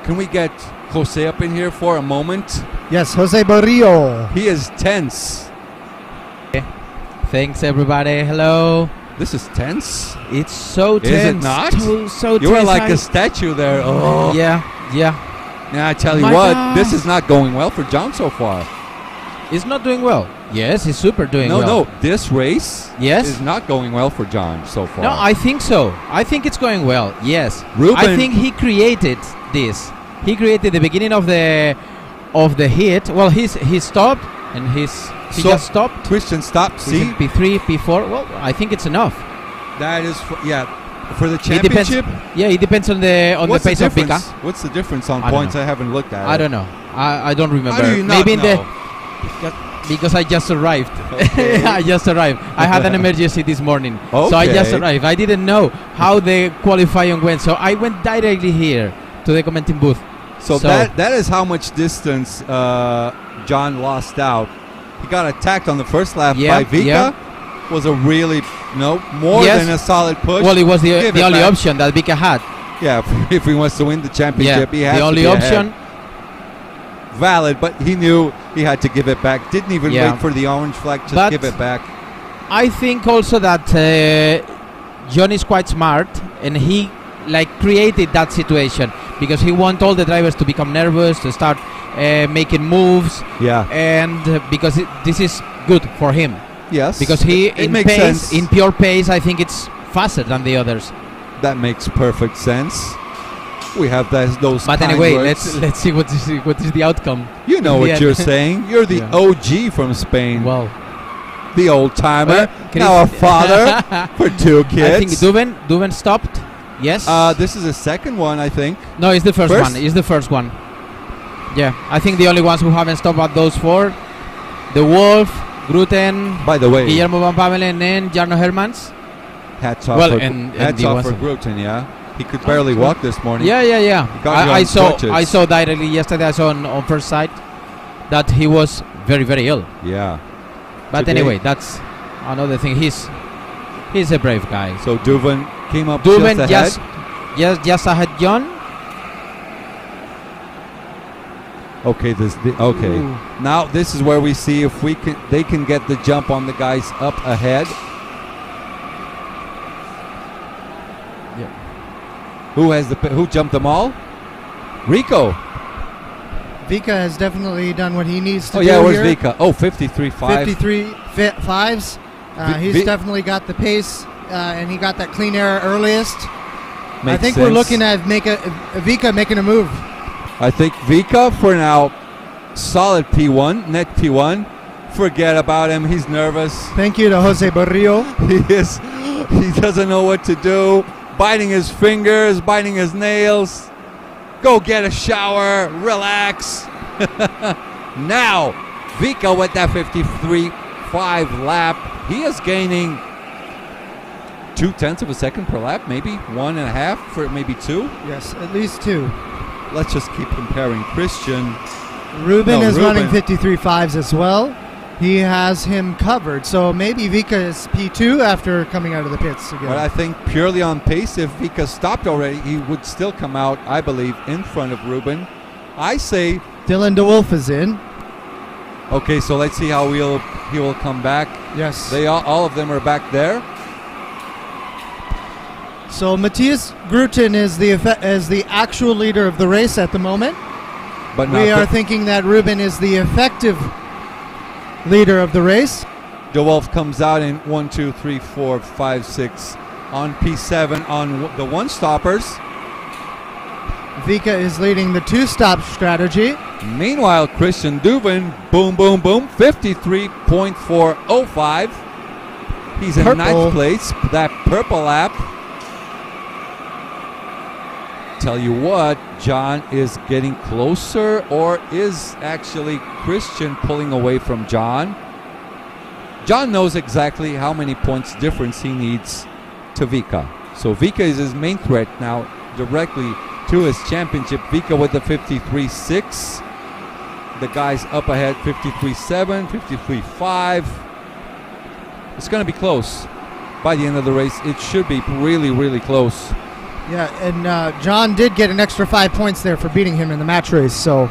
Can we get Jose up in here for a moment? Yes, Jose Barrio. He is tense. Thanks, everybody. Hello. This is tense. It's so tense. Is it not? So you are tense. like a statue there. Oh. Yeah. Now I tell you My what, God. this is not going well for John so far. He's not doing well. Yes, he's super doing well. No, this race Yes. is not going well for John so far. No, I think so. I think it's going well. Yes. Ruben, I think he created this. He created the beginning of the hit. Well, he stopped and he just stopped. Christian stopped. He's in See, P3, P4. Well, I think it's enough. that is for the It depends. championship. Yeah, it depends on the What's pace the of Vika. difference? What's the difference on I don't points? know. I haven't looked at it. I don't know. I don't remember. How do you not Maybe know? Because I just arrived. Okay. I just arrived. I had an emergency this morning. So I just Okay. arrived. I didn't know how the qualifying went. So I went directly here to the commenting booth. So that is how much distance John lost out. He got attacked on the first lap by Vika. Yeah. Was a really more Yes. than a solid push. Well, it was Give the it only back. option that Vika had. Yeah, if he wants to win the championship, he has the to only be option. ahead. Valid, but he knew he had to give it back. Didn't even wait for the orange flag. Just But give it back. I think also that John is quite smart, and he created that situation because he want all the drivers to become nervous, to start making moves. Yeah. And because this is good for him. Yes. Because he it in makes pace, sense. in pure pace, I think it's faster than the others. That makes perfect sense. We have those. But kind anyway, words. let's see what is the outcome. You know in the what end. you're saying. You're the Yeah. OG from Spain. Well, The old timer. Chris- Now a father for 2 kids. I think Duvin stopped. Yes. This is the second one, I think. No, it's the first First? one. It's the first one. Yeah, I think the only ones who haven't stopped are those four: the Wolf, Gruten, By the way, Guillermo Van Pamelen, and Jarno Hermans. hats off Well, for, and hats the off ones for of- Gruten, yeah. He could barely true. walk this morning. Yeah. got you I on saw crutches. directly yesterday. I saw on first sight that he was very, very ill. Yeah. But Today- anyway, that's another thing. He's a brave guy. So Duven came up Duven just ahead. just ahead John. Okay, okay. Ooh. Now this is where we see if they can get the jump on the guys up ahead. Yeah. Who jumped them all? Rico. Vika has definitely done what he needs to Oh do yeah, where's here. Vika? Oh, 53.5. 53.5s. He's definitely got the pace, and he got that clean air earliest. I Makes think we're sense. looking at Vika making a move. I think Vika for now, solid P1, net P1. Forget about him. He's nervous. Thank you to Jose Barrio. He doesn't know what to do. Biting his fingers, biting his nails. Go get a shower. Relax. Now, Vika with that 53.5 lap. He is gaining 0.2 of a second per lap, maybe 1.5 for maybe 2. Yes, at least 2. Let's just keep comparing. Christian. Ruben is Ruben. running 53.5s as well. He has him covered. So maybe Vika is P2 after coming out of the pits again. But I think purely on pace, if Vika stopped already, he would still come out, I believe, in front of Ruben. I say, Dylan DeWolf is in. okay, so let's see how he will come back. Yes. All of them are back there. So Matthias Gruten is the actual leader of the race at the moment. But We are thinking that Ruben is the effective leader of the race. DeWolf comes out in 1, 2, 3, 4, 5, 6 on P7 on the one-stoppers. Vika is leading the two-stop strategy. Meanwhile, Christian Duven, boom, boom, boom, 53.405. He's in Purple. 9th place. That purple lap. Tell you what, John is getting closer, or is actually Christian pulling away from John? John knows exactly how many points difference he needs to Vika. So Vika is his main threat now, directly to his championship. Vika with the 53.6. The guys up ahead, 53.7, 53.5. It's going to be close. By the end of the race, it should be really, really close. Yeah, and John did get an extra 5 points there for beating him in the match race. So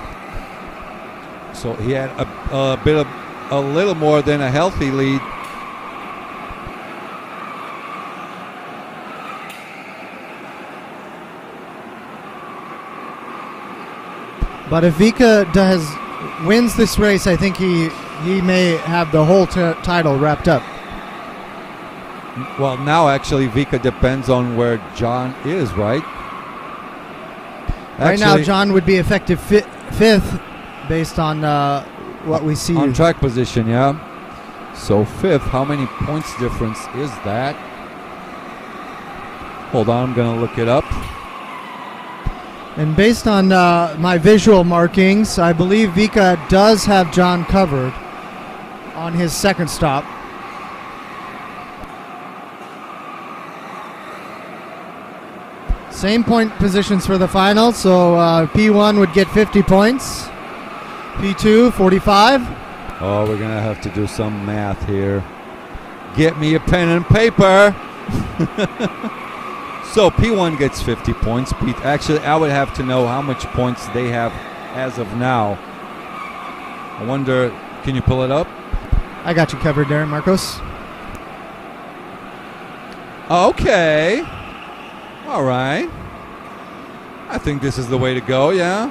he had a little more than a healthy lead. but if Vika wins this race, I think he may have the whole title wrapped up. Well, now actually Vika depends on where John is, right? Right now, John would be effective fifth based on what we see. On track position, yeah. So fifth, how many points difference is that? Hold on, I'm going to look it up. And based on my visual markings, I believe Vika does have John covered on his second stop. Same point positions for the final, so P1 would get 50 points, P2 45. Oh, we're going to have to do some math here. Get me a pen and paper. So P1 gets 50 points. Actually, I would have to know how much points they have as of now. I wonder, can you pull it up? I got you covered there, Marcos. Okay. All right. I think this is the way to go, yeah?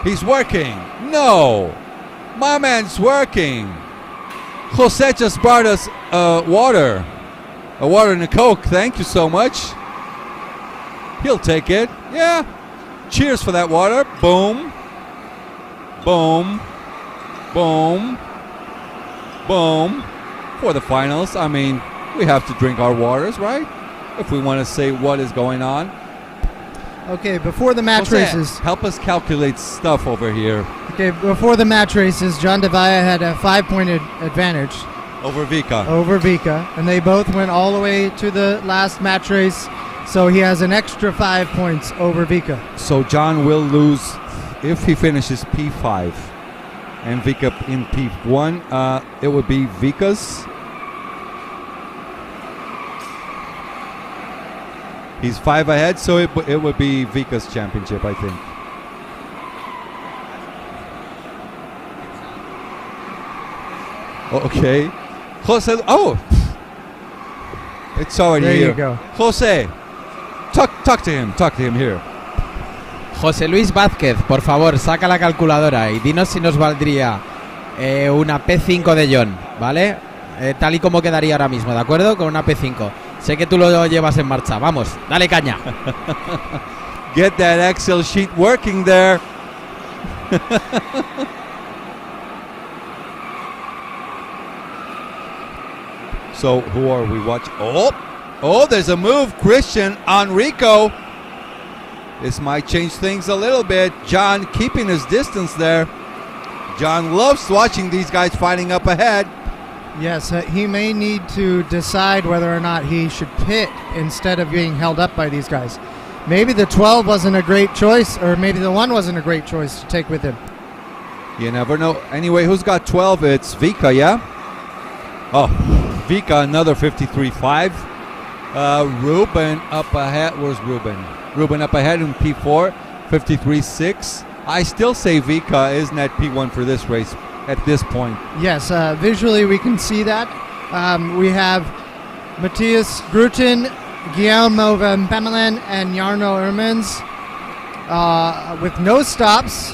He's working. No. My man's working. Jose just brought us water. A water and a Coke. Thank you so much. He'll take it. Yeah. Cheers for that water. Boom. Boom. Boom. Boom. For the finals. I mean, we have to drink our waters, right? If we want to say what is going on. Okay, before the match Jose, races. help us calculate stuff over here. Okay, before the match races, John Devaya had a 5-point advantage Over Vika. over Vika, and they both went all the way to the last match race, so he has an extra 5 points over Vika. So John will lose if he finishes P5 and Vika in P1. It would be Vika's. He's 5 ahead, so it would be Vika's championship, I think. Okay. Jose, it's already There here. you go. Jose, talk to him here. José Luis Vázquez, por favor, saca la calculadora y dinos si nos valdría una P5 de John, ¿vale? Tal y como quedaría ahora mismo, ¿de acuerdo? Con una P5. Sé que tú lo llevas en marcha. Vamos, dale caña. Get that Excel sheet working there. So who are we watching? Oh, there's a move. Christian on Rico. This might change things a little bit. John keeping his distance there. John loves watching these guys fighting up ahead. Yes, he may need to decide whether or not he should pit instead of being held up by these guys. Maybe the 12 wasn't a great choice, or maybe the 1 wasn't a great choice to take with him. You never know. Anyway, who's got 12? It's Vika, yeah? Oh, Vika, another 53.5. Ruben up ahead. Where's Ruben? Ruben up ahead in P4, 53.6. I still say Vika isn't at P1 for this race at this point. Yes, visually we can see that. We have Matthias Gruten, Guillermo van Pamelen, and Jarno Ermens with no stops.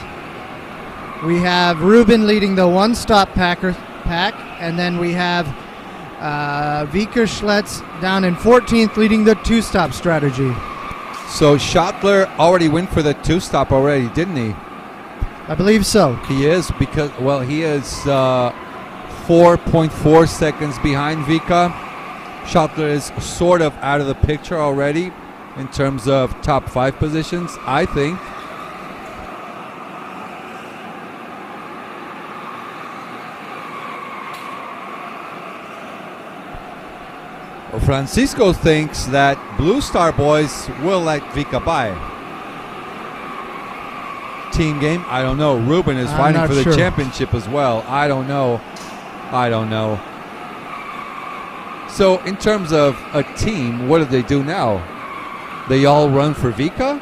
We have Ruben leading the one-stop pack, and then we have Vika Schletz down in 14th leading the two-stop strategy. So Schottler already went for the two-stop already, didn't he? I believe so. He is because, well, he is 4.4 seconds behind Vika. Schottler is sort of out of the picture already in terms of top 5 positions, I think. Francisco thinks that Blue Star Boys will let Vika by. Team game? I don't know. Ruben is I'm fighting not for the sure. championship as well. I don't know. So in terms of a team, what do they do now? They all run for Vika?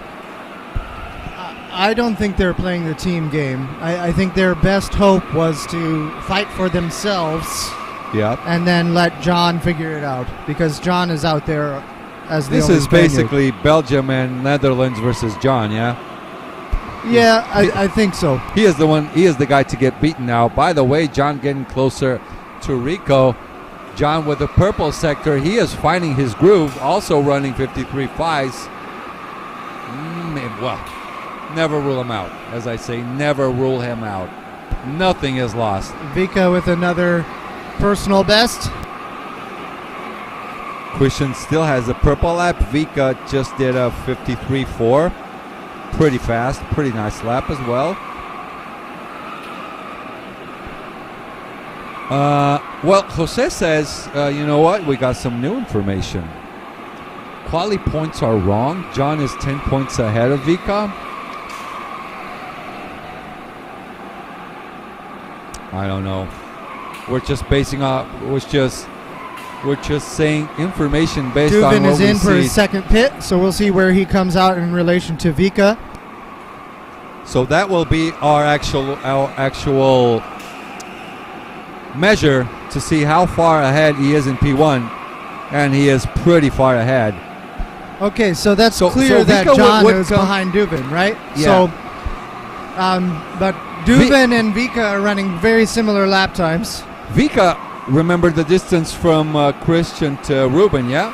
I don't think they're playing the team game. I think their best hope was to fight for themselves. Yeah. And then let John figure it out, because John is out there as the This only is Spaniard. basically Belgium and Netherlands versus John, yeah? Yeah, I think so. He is the guy to get beaten now. By the way, John getting closer to Rico. John with the purple sector, he is finding his groove, also running 53.5s. Well, never rule him out. As I say, never rule him out. Nothing is lost. Vika with another personal best. Christian still has a purple lap. Vika just did a 53.4. Pretty fast, pretty nice lap as well. Well, Jose says, you know what? We got some new information. Quali points are wrong. John is 10 points ahead of Vika. I don't know. We're just basing off. We're just saying information based on Dubin what is we in for see. his second pit, so we'll see where he comes out in relation to Vika. So that will be our actual measure to see how far ahead he is in P1, and he is pretty far ahead. Okay, so that's So clear that Vika John would is come- behind Dubin, right? Yeah. So, but Dubin and Vika are running very similar lap times. Vika, remember the distance from Christian to Ruben, yeah?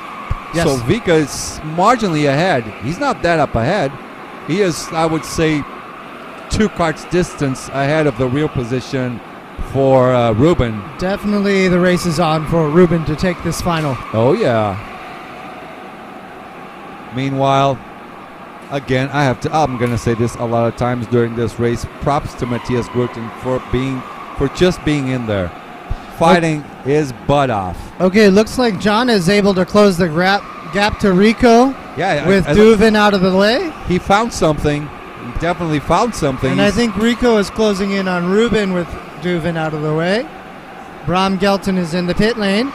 Yes. So Vika is marginally ahead. He's not that up ahead. He is, I would say, 2 karts distance ahead of the real position for Ruben. Definitely the race is on for Ruben to take this final. Oh, yeah. Meanwhile, Again, I'm going to say this a lot of times during this race. Props to Matthias Gruten for just being in there. Fighting his butt off. Okay, looks like John is able to close the gap to Rico with Duvin out of the way. He found something. He definitely found something. And I think Rico is closing in on Ruben with Duvin out of the way. Bram Gelton is in the pit lane.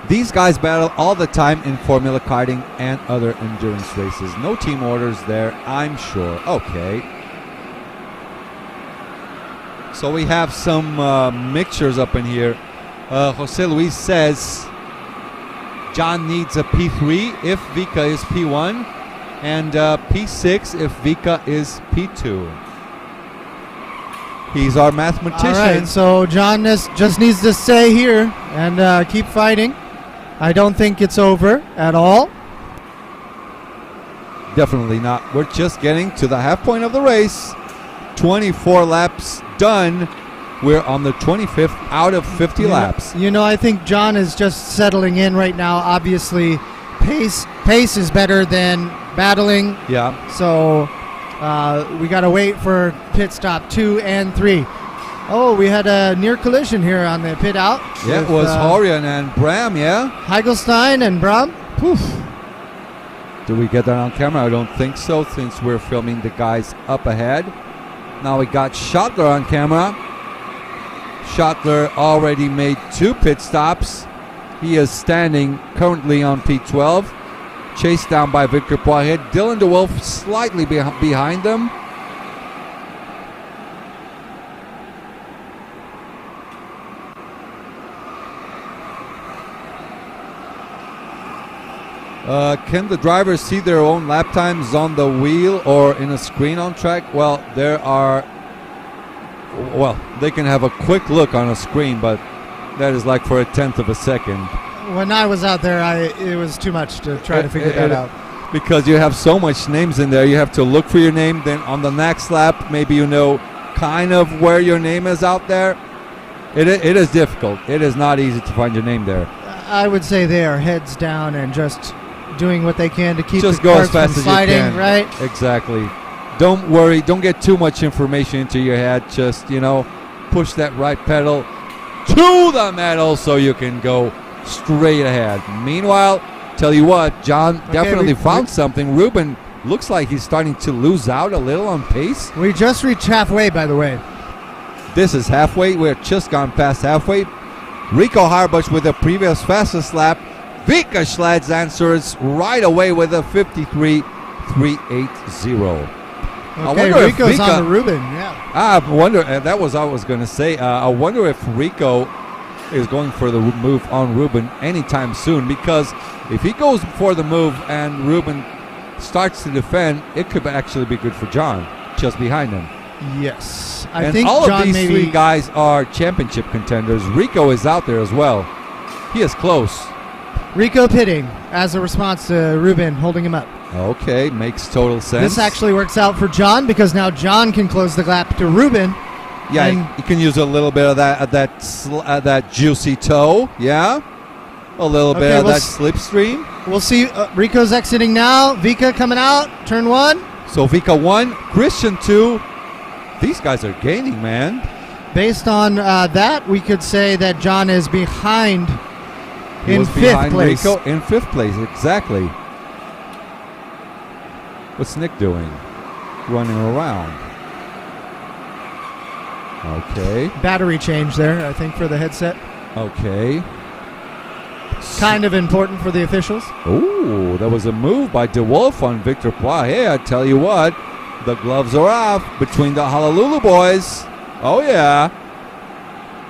These guys battle all the time in Formula Karting and other endurance races. No team orders there, I'm sure. Okay. So we have some mixtures up in here. Jose Luis says John needs a P3 if Vika is P1 and P6 if Vika is P2. He's our mathematician. All right, so John just needs to stay here and keep fighting. I don't think it's over at all. Definitely not. We're just getting to the half point of the race. 24 laps done. We're on the 25th out of 50 laps. I think John is just settling in right now. Obviously, pace is better than battling. Yeah. So we got to wait for pit stop 2 and 3. Oh, we had a near collision here on the pit out. Yeah, it was Horian and Bram, yeah? Heigelstein and Bram. Poof. Do we get that on camera? I don't think so, since we're filming the guys up ahead. Now we got Schottler on camera. Schottler already made 2 pit stops. He is standing currently on P12, chased down by Victor Poirier. Dylan DeWolf slightly behind them. Can the drivers see their own lap times on the wheel or in a screen on track? Well, they can have a quick look on a screen, but that is like for 1/10 of a second. When I was out there, it was too much to try to figure that out. Because you have so much names in there, you have to look for your name. Then on the next lap, maybe kind of where your name is out there. It is difficult. It is not easy to find your name there. I would say they are heads down and just doing what they can to keep just the go cars as fast from as sliding, you can. right? Exactly. Don't worry. Don't get too much information into your head. Just push that right pedal to the metal so you can go straight ahead. Meanwhile, tell you what, John definitely found something. Ruben looks like he's starting to lose out a little on pace. We just reached halfway, by the way. This is halfway. We're just gone past halfway. Rico Harbush with the previous fastest lap. Vika Schlads answers right away with a 53.380. Okay, Rico's on the Ruben, yeah. I wonder, that was I was going to say, I wonder if Rico is going for the move on Ruben anytime soon, because if he goes for the move and Ruben starts to defend, it could actually be good for John, just behind him. Yes. I think all of these 3 guys are championship contenders. Rico is out there as well. He is close. Rico pitting as a response to Ruben holding him up. Okay, makes total sense. This actually works out for John because now John can close the gap to Ruben. Yeah, you can use a little bit of that juicy toe. Yeah, a little bit of that slipstream. We'll see. Rico's exiting now. Vika coming out. Turn 1. So Vika 1, Christian 2. These guys are gaining, man. Based on that, we could say that John is behind. He was behind Rico in 5th place, exactly. What's Nick doing? Running around. Okay. Battery change there, I think, for the headset. Okay. Kind of important for the officials. Ooh, that was a move by DeWolf on Victor Poirier. I tell you what, the gloves are off between the Honolulu boys. Oh, yeah.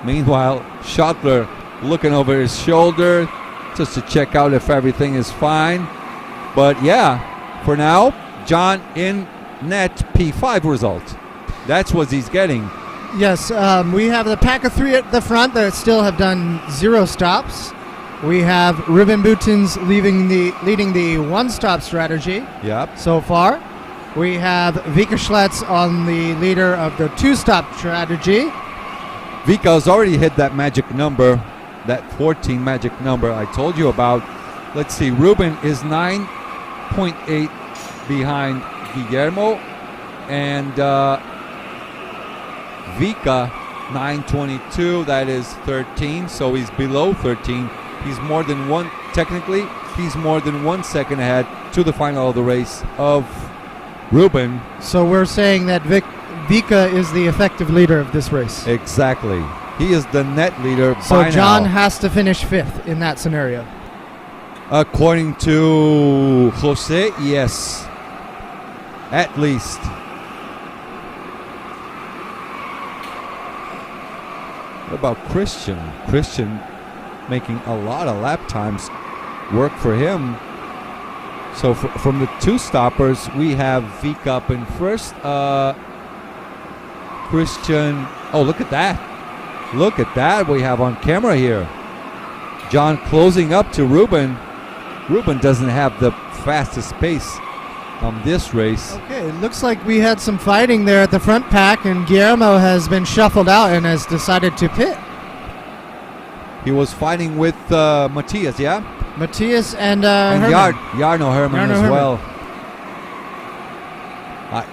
Meanwhile, Schottler looking over his shoulder just to check out if everything is fine. But yeah, for now, John in net P5 result. That's what he's getting. Yes, we have the pack of 3 at the front that still have done 0 stops. We have Ruben Boutins leading the 1-stop strategy. Yep. So far. We have Vika Schlats on the leader of the 2-stop strategy. Vika has already hit that magic number that 14 magic number I told you about. Let's see, Ruben is 9.8 behind Guillermo, and Vika 9:22. That is 13, so he's below 13. He's more than one, technically, he's more than 1 second ahead to the final of the race of Ruben. So we're saying that Vika is the effective leader of this race. Exactly. He is the net leader So by John now. has to finish 5th in that scenario. According to Jose, yes. At least. What about Christian? Christian making a lot of lap times work for him. So from the two stoppers, we have Vika up in first. Christian, oh, look at that. Look at that we have on camera here. John closing up to Ruben. Ruben doesn't have the fastest pace on this race. Okay, it looks like we had some fighting there at the front pack, and Guillermo has been shuffled out and has decided to pit. He was fighting with Matthias, yeah? Matthias and And Herman. Jarno Herman Jarno as Herman. well.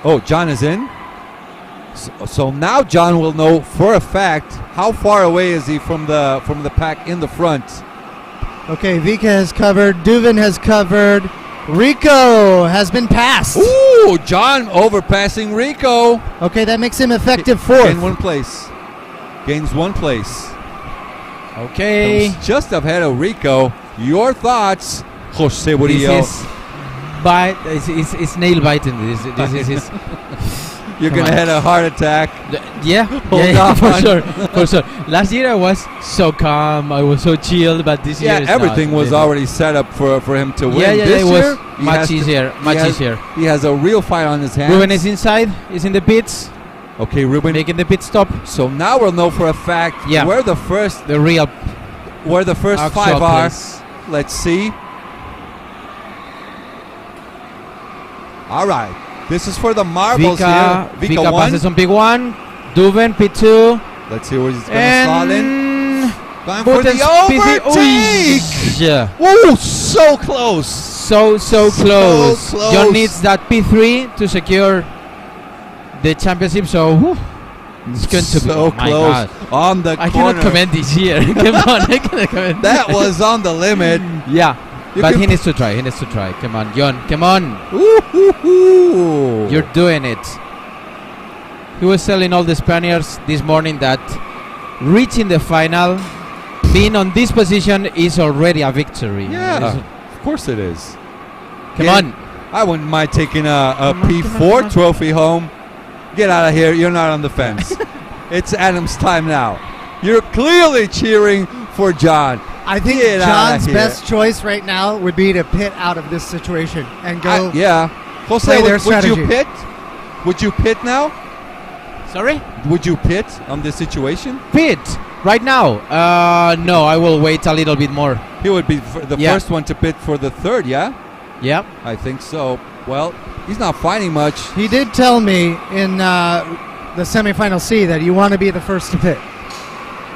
Oh, John is in. So now John will know for a fact how far away is he from the pack in the front. Okay, Vika has covered. Duvin has covered. Rico has been passed. Ooh, John overpassing Rico. Okay, that makes him effective 4th. Gains 1 place. Gains 1 place. Okay. Comes just ahead of Rico. Your thoughts, Jose Murillo? It's nail biting. This is his. You're Come gonna on. have a heart attack. Yeah, on. for sure, for sure. Last year I was so calm, I was so chilled, but this year Yeah, it's everything not. was already set up for him to win. Yeah, This it was year, he much has to- easier, he much has- easier. He has a real fight on his hands. Ruben is inside, is in the pits, Okay, Ruben. making the pit stop. So now we'll know for a fact Yeah. where the first The real five actual are. place. Let's see. All right. This is for the marbles Vika here. Vika 1. passes on P1, Duven P2, Let's see where he's going to slot in. and Going for the Buttons P3. overtake. Yeah. Ooh, so close. So close. close. John needs that P3 to secure the championship. So whew, it's going to be so oh my close God. on the I corner. cannot comment this year. Come on, I cannot comment. That was on the limit. Yeah, You but can he needs to try. He needs to try. Come on, John. Come on. Ooh. You're doing it. He was telling all the Spaniards this morning that reaching the final, being on this position is already a victory. Yeah, of course it is. Come Yeah. on. I wouldn't mind taking a Come on, P4 come on. trophy home. Get out of here. You're not on the fence. It's Adam's time now. You're clearly cheering for John. I think Get outta John's here. best choice right now would be to pit out of this situation and go. Yeah. Jose, play their would strategy. you pit? Would you pit now? Sorry? Would you pit on this situation? Pit. Right now? No, I will wait a little bit more. He would be the Yeah. first one to pit for the third, yeah? Yeah. I think so. Well, he's not fighting much. He did tell me in the semifinal C that you want to be the first to pit.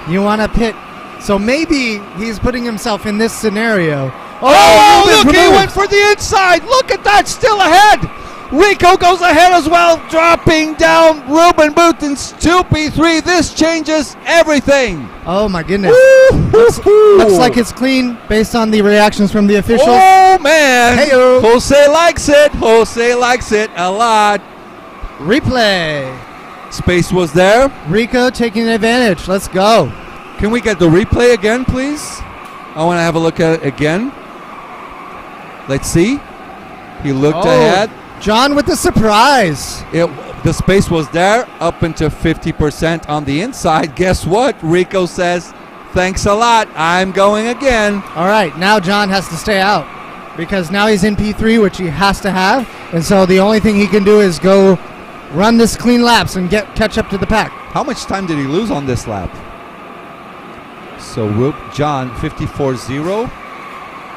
You want to pit. So maybe he's putting himself in this scenario. Oh, Ruben look, he removed. went for the inside. Look at that, still ahead. Rico goes ahead as well, dropping down Ruben Buten's 2P3. This changes everything. Oh my goodness. Woo-hoo-hoo. Looks like it's clean based on the reactions from the officials. Oh, man. Heyo. Jose likes it. Jose likes it a lot. Replay. Space was there. Rico taking advantage. Let's go. Can we get the replay again, please? I want to have a look at it again. Let's see. He looked ahead. John with the surprise. The space was there up into 50% on the inside. Guess what? Rico says, thanks a lot. I'm going again. All right, now John has to stay out because now he's in P3, which he has to have. And so the only thing he can do is go run this clean laps and catch up to the pack. How much time did he lose on this lap? So John 54.0.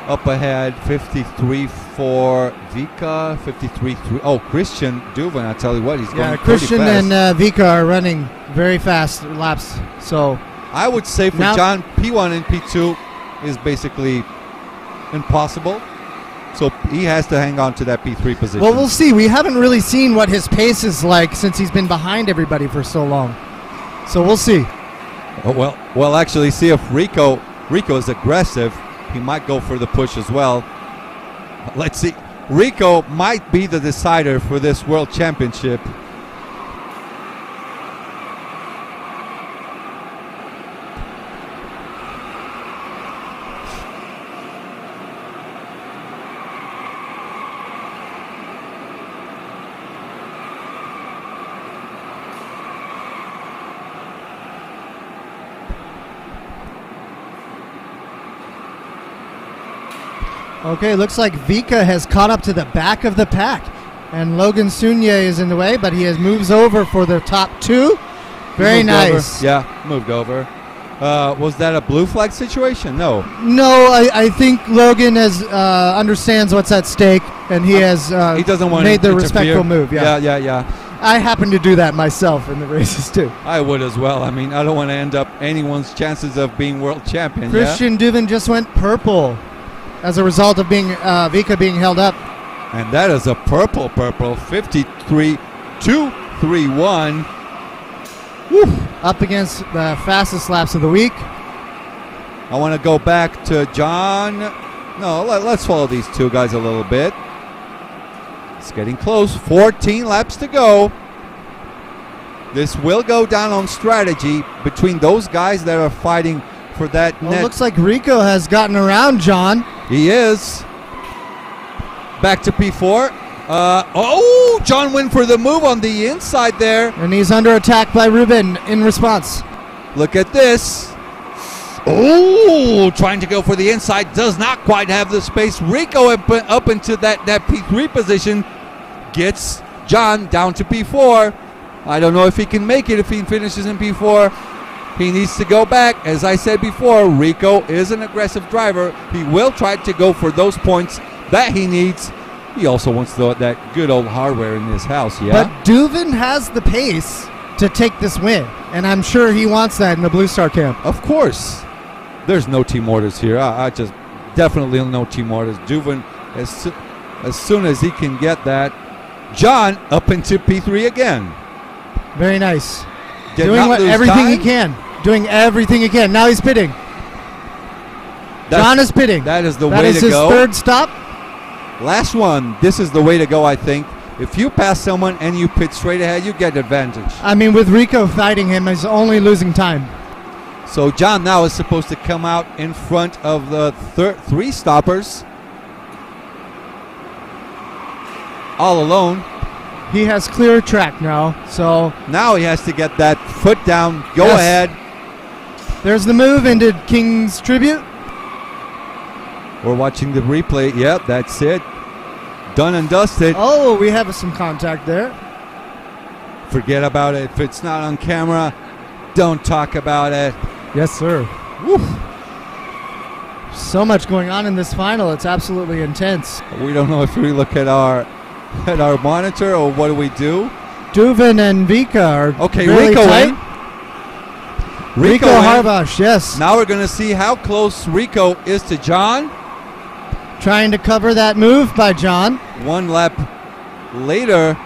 Up ahead 53 for Vika, 53.3. Oh, Christian Duvan, I tell you what, he's going Yeah, pretty Christian fast. and Vika are running very fast laps. So I would say for Now- John, P1 and P2 is basically impossible. So he has to hang on to that P3 position. Well, we'll see. We haven't really seen what his pace is like since he's been behind everybody for so long. So we'll see. Oh, well, actually, see if Rico is aggressive. He might go for the push as well. Let's see. Rico might be the decider for this World Championship. Okay, looks like Vika has caught up to the back of the pack. And Logan Sunye is in the way, but he moves over for the top two. Very Moved over. nice. Yeah, moved over. Was that a blue flag situation? No. No, I think Logan understands what's at stake, and he has He doesn't want made to the interfere. respectful move. Yeah. I happen to do that myself in the races too. I would as well. I mean, I don't want to end up anyone's chances of being world champion. Christian Duvin just went purple as a result of being Vika being held up. And that is a purple 53.231. Up against the fastest laps of the week. I want to go back to John. No, let's follow these two guys a little bit. It's getting close. 14 laps to go. This will go down on strategy between those guys that are fighting for that Well, net. it looks like Rico has gotten around John. He is. Back to P4. John went for the move on the inside there. And he's under attack by Ruben in response. Look at this. Oh, trying to go for the inside. Does not quite have the space. Rico up into that P3 position. Gets John down to P4. I don't know if he can make it if he finishes in P4. He needs to go back. As I said before, Rico is an aggressive driver. He will try to go for those points that he needs. He also wants that good old hardware in his house, yeah? But Duvin has the pace to take this win. And I'm sure he wants that in the Blue Star camp. Of course. There's no team orders here. I just definitely no team orders. Duvin, as soon as he can get that. John up into P3 again. Very nice. Did Doing not lose everything he time. can. Doing everything he can. Now he's pitting. John is pitting. That is the That way is to his go. third stop. Last one. This is the way to go, I think. If you pass someone and you pit straight ahead, you get advantage. I mean, with Rico fighting him, he's only losing time. So John now is supposed to come out in front of the three stoppers. All alone. He has clear track now, so Now he has to get that foot down. Go Yes. ahead. there's the move into King's Tribute. We're watching the replay. Yep, that's it. Done and dusted. Oh, we have some contact there. Forget about it. If it's not on camera, don't talk about it. Yes, sir. Woo. So much going on in this final. It's absolutely intense. We don't know if we look at our monitor or what do we do. Duvin and Vika are Okay, really Rico tight. in. Rico in. Harbash, yes. Now we're going to see how close Rico is to John. Trying to cover that move by John. One lap later.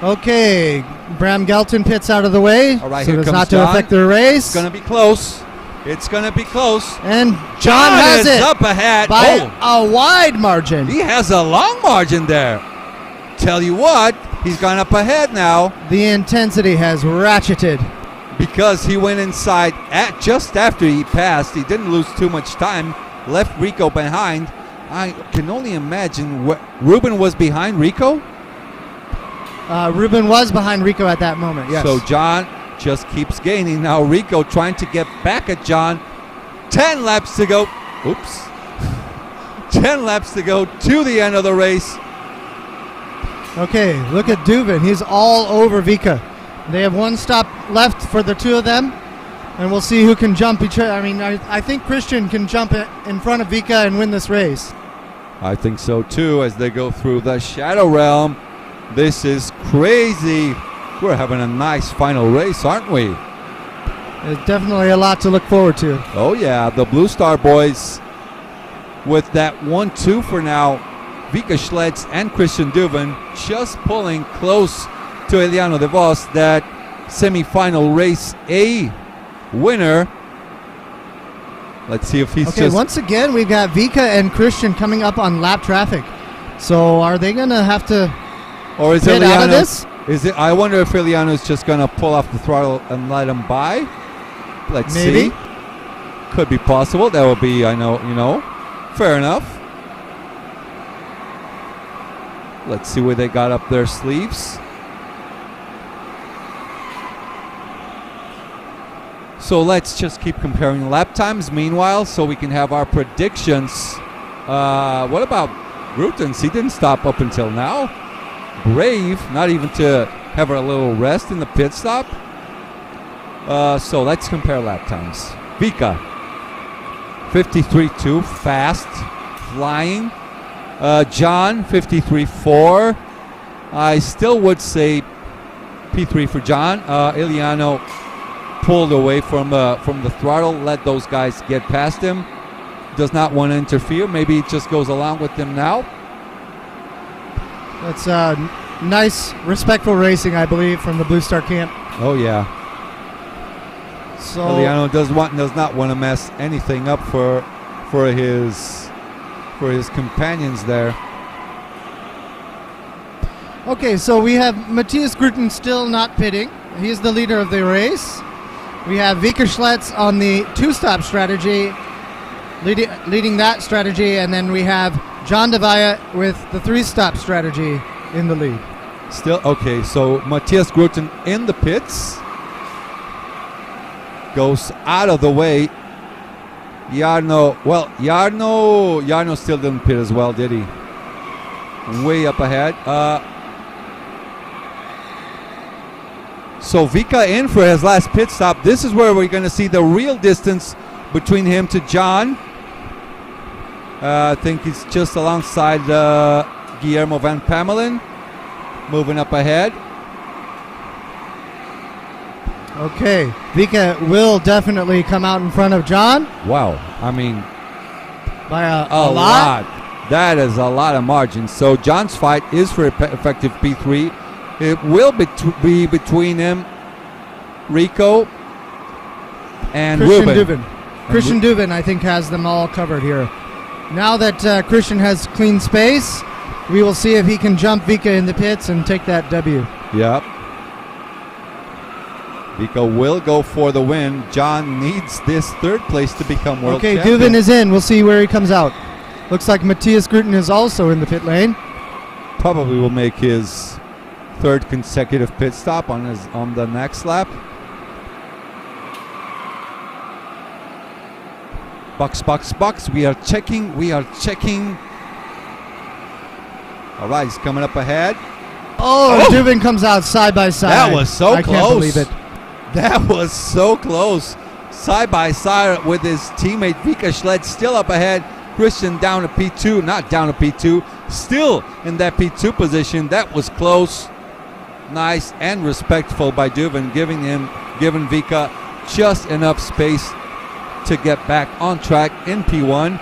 Okay, Bram Gelton pits out of the way. All right, so here as comes not to John. affect the race. It's going to be close. It's going to be close. And John has is it up ahead. by a wide margin. He has a long margin there. Tell you what, he's gone up ahead now The intensity has ratcheted. because he went inside just after he passed. He didn't lose too much time. Left Rico behind. I can only imagine what Ruben was behind Rico. Ruben was behind Rico at that moment, yes. So John just keeps gaining. Now Rico trying to get back at John. 10 laps to go. Oops. 10 laps to go to the end of the race. Okay, look at Duvin. He's all over Vika. They have one stop left for the two of them, and we'll see who can jump each other. I mean, I think Christian can jump in front of Vika and win this race. I think so too as they go through the Shadow Realm. This is crazy. We're having a nice final race, aren't we? It's definitely a lot to look forward to. Oh, yeah. The Blue Star boys with that 1-2 for now. Vika Schletz and Christian Duven just pulling close to Eliano De Vos, that semifinal race A winner. Let's see if he's Okay, once again, we've got Vika and Christian coming up on lap traffic. So are they going to have to or is get out of this? I wonder if Eliano's just going to pull off the throttle and let him by. Let's Maybe. see. Could be possible. That would be, fair enough. Let's see where they got up their sleeves. So let's just keep comparing lap times meanwhile so we can have our predictions. What about Grutens? He didn't stop up until now. Brave, not even to have a little rest in the pit stop. So let's compare lap times. Vika, 53.2, fast, flying. John, 53.4. I still would say P3 for John. Eliano pulled away from the throttle, let those guys get past him. Does not want to interfere. Maybe he just goes along with them now. That's nice, respectful racing, I believe, from the Blue Star camp. Oh yeah. So Eliano does not want to mess anything up for his companions there. Okay, so we have Matthias Gruten still not pitting. He's the leader of the race. We have Vika Schletz on the two-stop strategy, leading that strategy, and then we have John Devaya with the three-stop strategy in the lead. Still, okay, so Matthias Gruten in the pits. Goes out of the way. Jarno still didn't pit as well, did he? Way up ahead. So Vika in for his last pit stop. This is where we're going to see the real distance between him to John. I think he's just alongside Guillermo Van Pamelen. Moving up ahead. Okay, Vika will definitely come out in front of John. Wow, I mean, by a lot. That is a lot of margin. So John's fight is for effective P3. It will be between him, Rico, and Christian Ruben. Christian Duven, I think, has them all covered here. Now that Christian has clean space, we will see if he can jump Vika in the pits and take that W. Yep. Vika will go for the win. John needs this third place to become world champion. Okay, Duven is in. We'll see where he comes out. Looks like Matthias Gruten is also in the pit lane. Probably will make his third consecutive pit stop on the next lap. Box. We are checking. All right, he's coming up ahead. Oh, Duven comes out side by side. That was so close. I can't believe it. That was so close. Side by side with his teammate Vika Schletz still up ahead. Christian down to P2. Not down to P2. Still in that P2 position. That was close. Nice and respectful by Duven, giving Vika just enough space to get back on track in P1.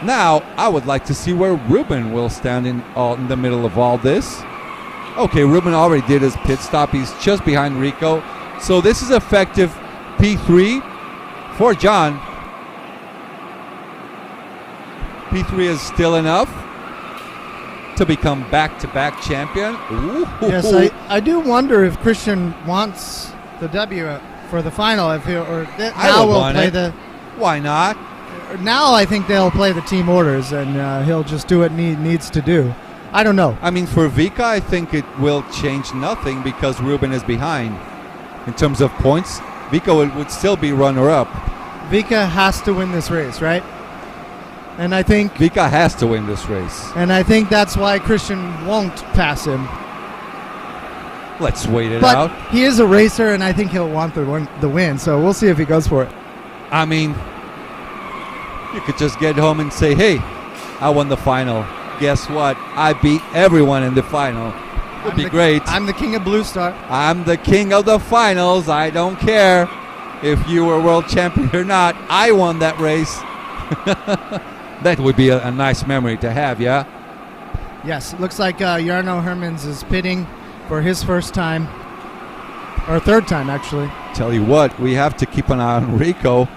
Now, I would like to see where Ruben will stand in the middle of all this. Okay, Ruben already did his pit stop. He's just behind Rico. So this is effective P3 for John. P3 is still enough to become back-to-back champion. Ooh. Yes, I do wonder if Christian wants the W for the final. Why not? Now I think they'll play the team orders, and he'll just do what he needs to do. I don't know. I mean, for Vika, I think it will change nothing because Ruben is behind. In terms of points, Vika would still be runner-up. Vika has to win this race, right? And I think Vika has to win this race. And I think that's why Christian won't pass him. Let's wait it but out. He is a racer, and I think he'll want the win. So we'll see if he goes for it. I mean, you could just get home and say, "Hey, I won the final. Guess what? I beat everyone in the final." Would be great. I'm the king of Blue Star. I'm the king of the finals. I don't care. if you were world champion or not. I won that race. That would be a nice memory to have, yeah? Yes, it looks like Jarno Hermans is pitting for his first time, or third time actually. Tell you what, we have to keep an eye on Rico.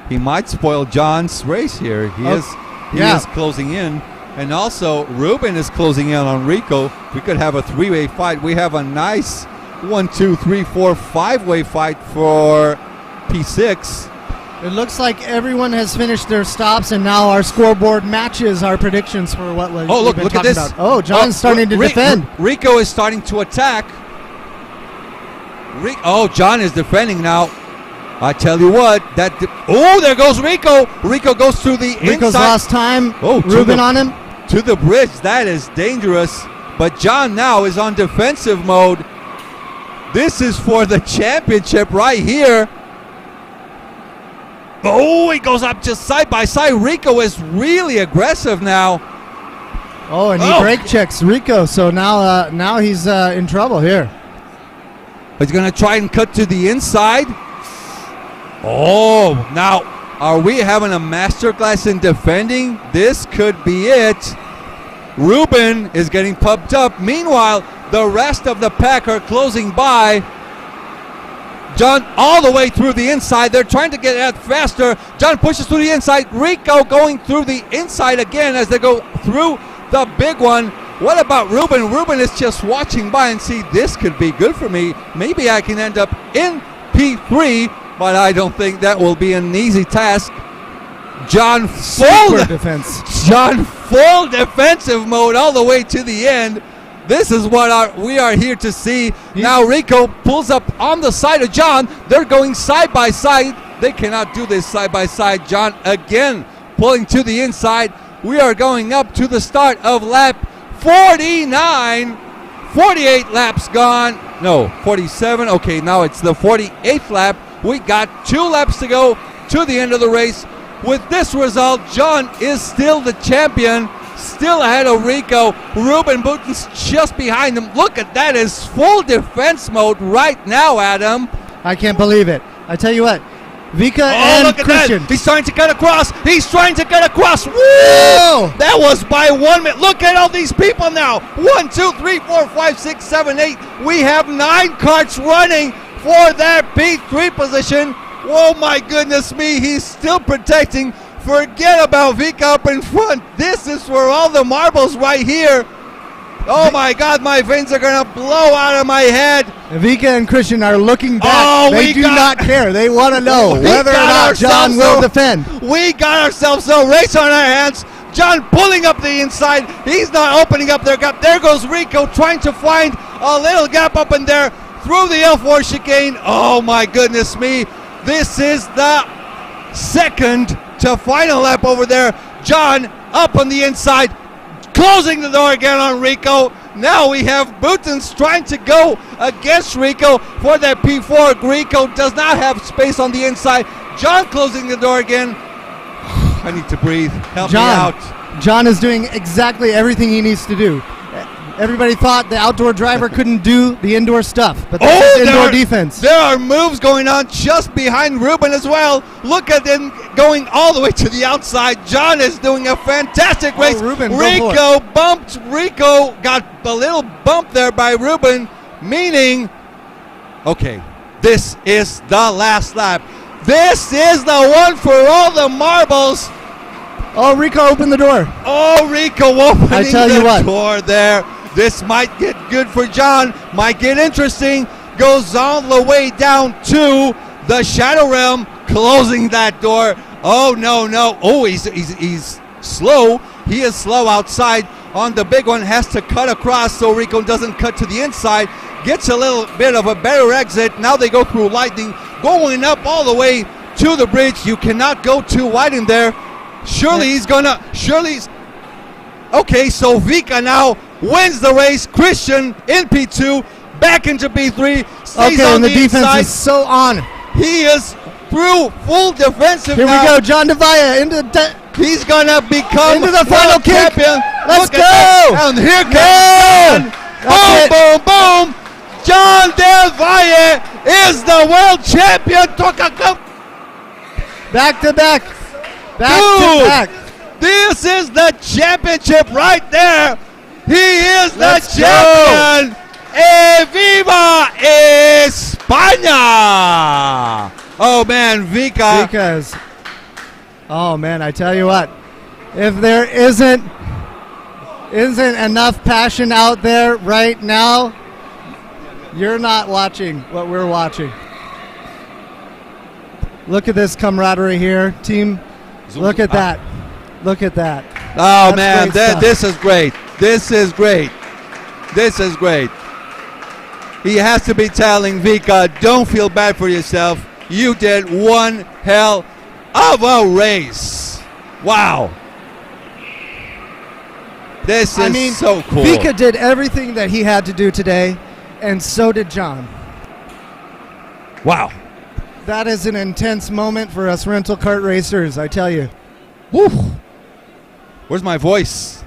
He might spoil John's race here. He is closing in. And also, Ruben is closing in on Rico. We could have a three-way fight. We have a nice 1, 2, 3, 4, 5-way fight for P6. It looks like everyone has finished their stops, and now our scoreboard matches our predictions for what we've been look at talking this. about. Oh, John's starting to defend. Rico is starting to attack. John is defending now. I tell you what, there goes Rico. Rico goes through the Rico's inside. lost time. Ruben on him. To the bridge. That is dangerous. But John now is on defensive mode. This is for the championship right here. Oh, he goes up just side by side. Rico is really aggressive now. Oh, and he brake checks Rico. So now he's in trouble here. He's going to try and cut to the inside. Oh, now are we having a masterclass in defending? This could be it. Ruben is getting pumped up. Meanwhile, the rest of the pack are closing by. John all the way through the inside. They're trying to get out faster. John pushes through the inside. Rico going through the inside again as they go through the big one. What about Ruben? Ruben is just watching by and see this could be good for me. Maybe I can end up in P3, but I don't think that will be an easy task. John full defensive mode all the way to the end. This is what we are here to see. Now Rico pulls up on the side of John. They're going side by side. They cannot do this side by side. John again pulling to the inside. We are going up to the start of lap 49. 48 laps gone. No, 47. Okay, now it's the 48th lap. We got 2 laps to go to the end of the race. With this result, John is still the champion, still ahead of Rico. Ruben Bouten's just behind him. Look at that, is full defense mode right now, Adam. I can't believe it. I tell you what, Vika and look at Christian. That. He's trying to cut across. Woo! Oh! That was by 1 minute. Look at all these people now. 1, 2, 3, 4, 5, 6, 7, 8. We have 9 karts running for that P3 position. Oh my goodness me, he's still protecting. Forget about Vika up in front. This is for all the marbles right here. Oh my God, my veins are gonna blow out of my head. Vika and Christian are looking back. They do not care. They want to know whether or not John will defend. We got ourselves a race on our hands. John pulling up the inside. He's not opening up their gap. There goes Rico trying to find a little gap up in there through the L4 chicane. Oh my goodness me. This is the second to final lap over there. John up on the inside, closing the door again on Rico. Now we have Boutens trying to go against Rico for that P4. Rico does not have space on the inside. John closing the door again. I need to breathe. Help me out. John is doing exactly everything he needs to do. Everybody thought the outdoor driver couldn't do the indoor stuff, but that's indoor defense. There are moves going on just behind Ruben as well. Look at them going all the way to the outside. John is doing a fantastic race. Ruben, Rico bumped. Rico got a little bump there by Ruben, meaning, okay, this is the last lap. This is the one for all the marbles. Oh, Rico opened the door. Oh, Rico opening I tell you what. door there. This might get good for John. Might get interesting. Goes all the way down to the Shadow Realm, closing that door. Oh, no. Oh, he's slow. He is slow outside. On the big one, has to cut across so Rico doesn't cut to the inside. Gets a little bit of a better exit. Now they go through Lightning, going up all the way to the bridge. You cannot go too wide in there. Surely's okay, so Vika now wins the race. Christian in P2, back into P3, stays on and the defense inside. is so on. He is through full defensive. Here now. we go, John Devaya into He's gonna become into the final champion. Let's go! And here comes John. Boom, boom, boom. John Del Valle is the world champion. Back to back. Back Dude, to back. This is the championship right there. He is the Let's champion. ¡Viva España! Oh man, Vika. Because, oh man, I tell you what, if there isn't enough passion out there right now, you're not watching what we're watching. Look at this camaraderie here, team. Look at that. Look at that. Oh That's man, great stuff. this is great. This is great. This is great. He has to be telling Vika, don't feel bad for yourself. You did one hell of a race. Wow. This is so cool. Vika did everything that he had to do today, and so did John. Wow. That is an intense moment for us rental kart racers, I tell you. Woo. Where's my voice?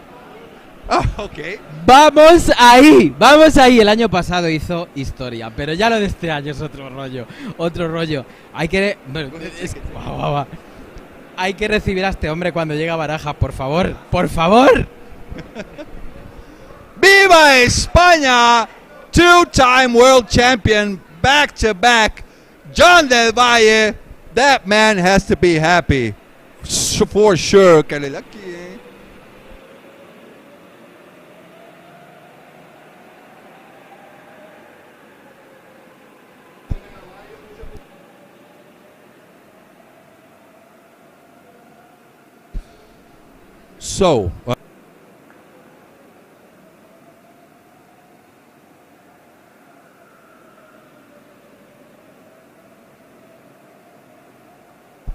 Oh, okay. Vamos ahí, vamos ahí. El año pasado hizo historia, pero ya lo de este año es otro rollo, otro rollo. Hay que, hay que recibir a este hombre cuando llega a Barajas, por favor, por favor. ¡Viva España! Two-time world champion, back-to-back. John Del Valle, that man has to be happy. For sure.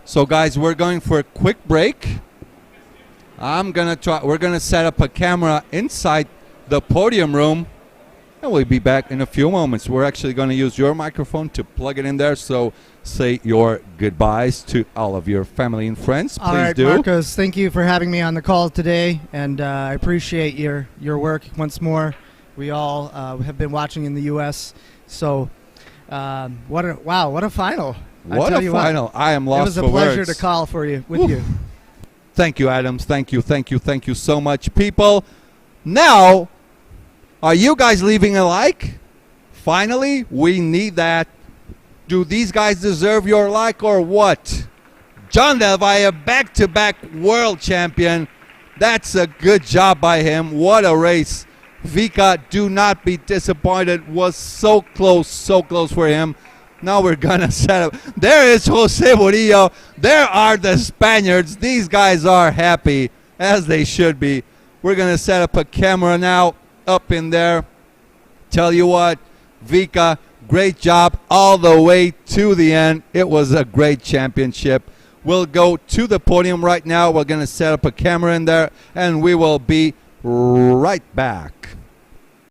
So, guys, we're going for a quick break. We're gonna set up a camera inside the podium room, and we'll be back in a few moments. We're actually gonna use your microphone to plug it in there, so say your goodbyes to all of your family and friends. Please All right, do. Marcos, thank you for having me on the call today, and I appreciate your work once more. We all have been watching in the U.S., so what a final. What a final. I am lost for words. It was a pleasure to call with you. Thank you, Adams. Thank you so much, people. Now, are you guys leaving a like? Finally, we need that. Do these guys deserve your like or what? John Del Valle, back-to-back world champion. That's a good job by him. What a race. Vika, do not be disappointed. Was so close for him. Now we're gonna set up. There is Jose Murillo. There are the Spaniards. These guys are happy, as they should be. We're gonna set up a camera now up in there. Tell you what, Vika, great job all the way to the end. It was a great championship. We'll go to the podium right now. We're gonna set up a camera in there, and we will be right back.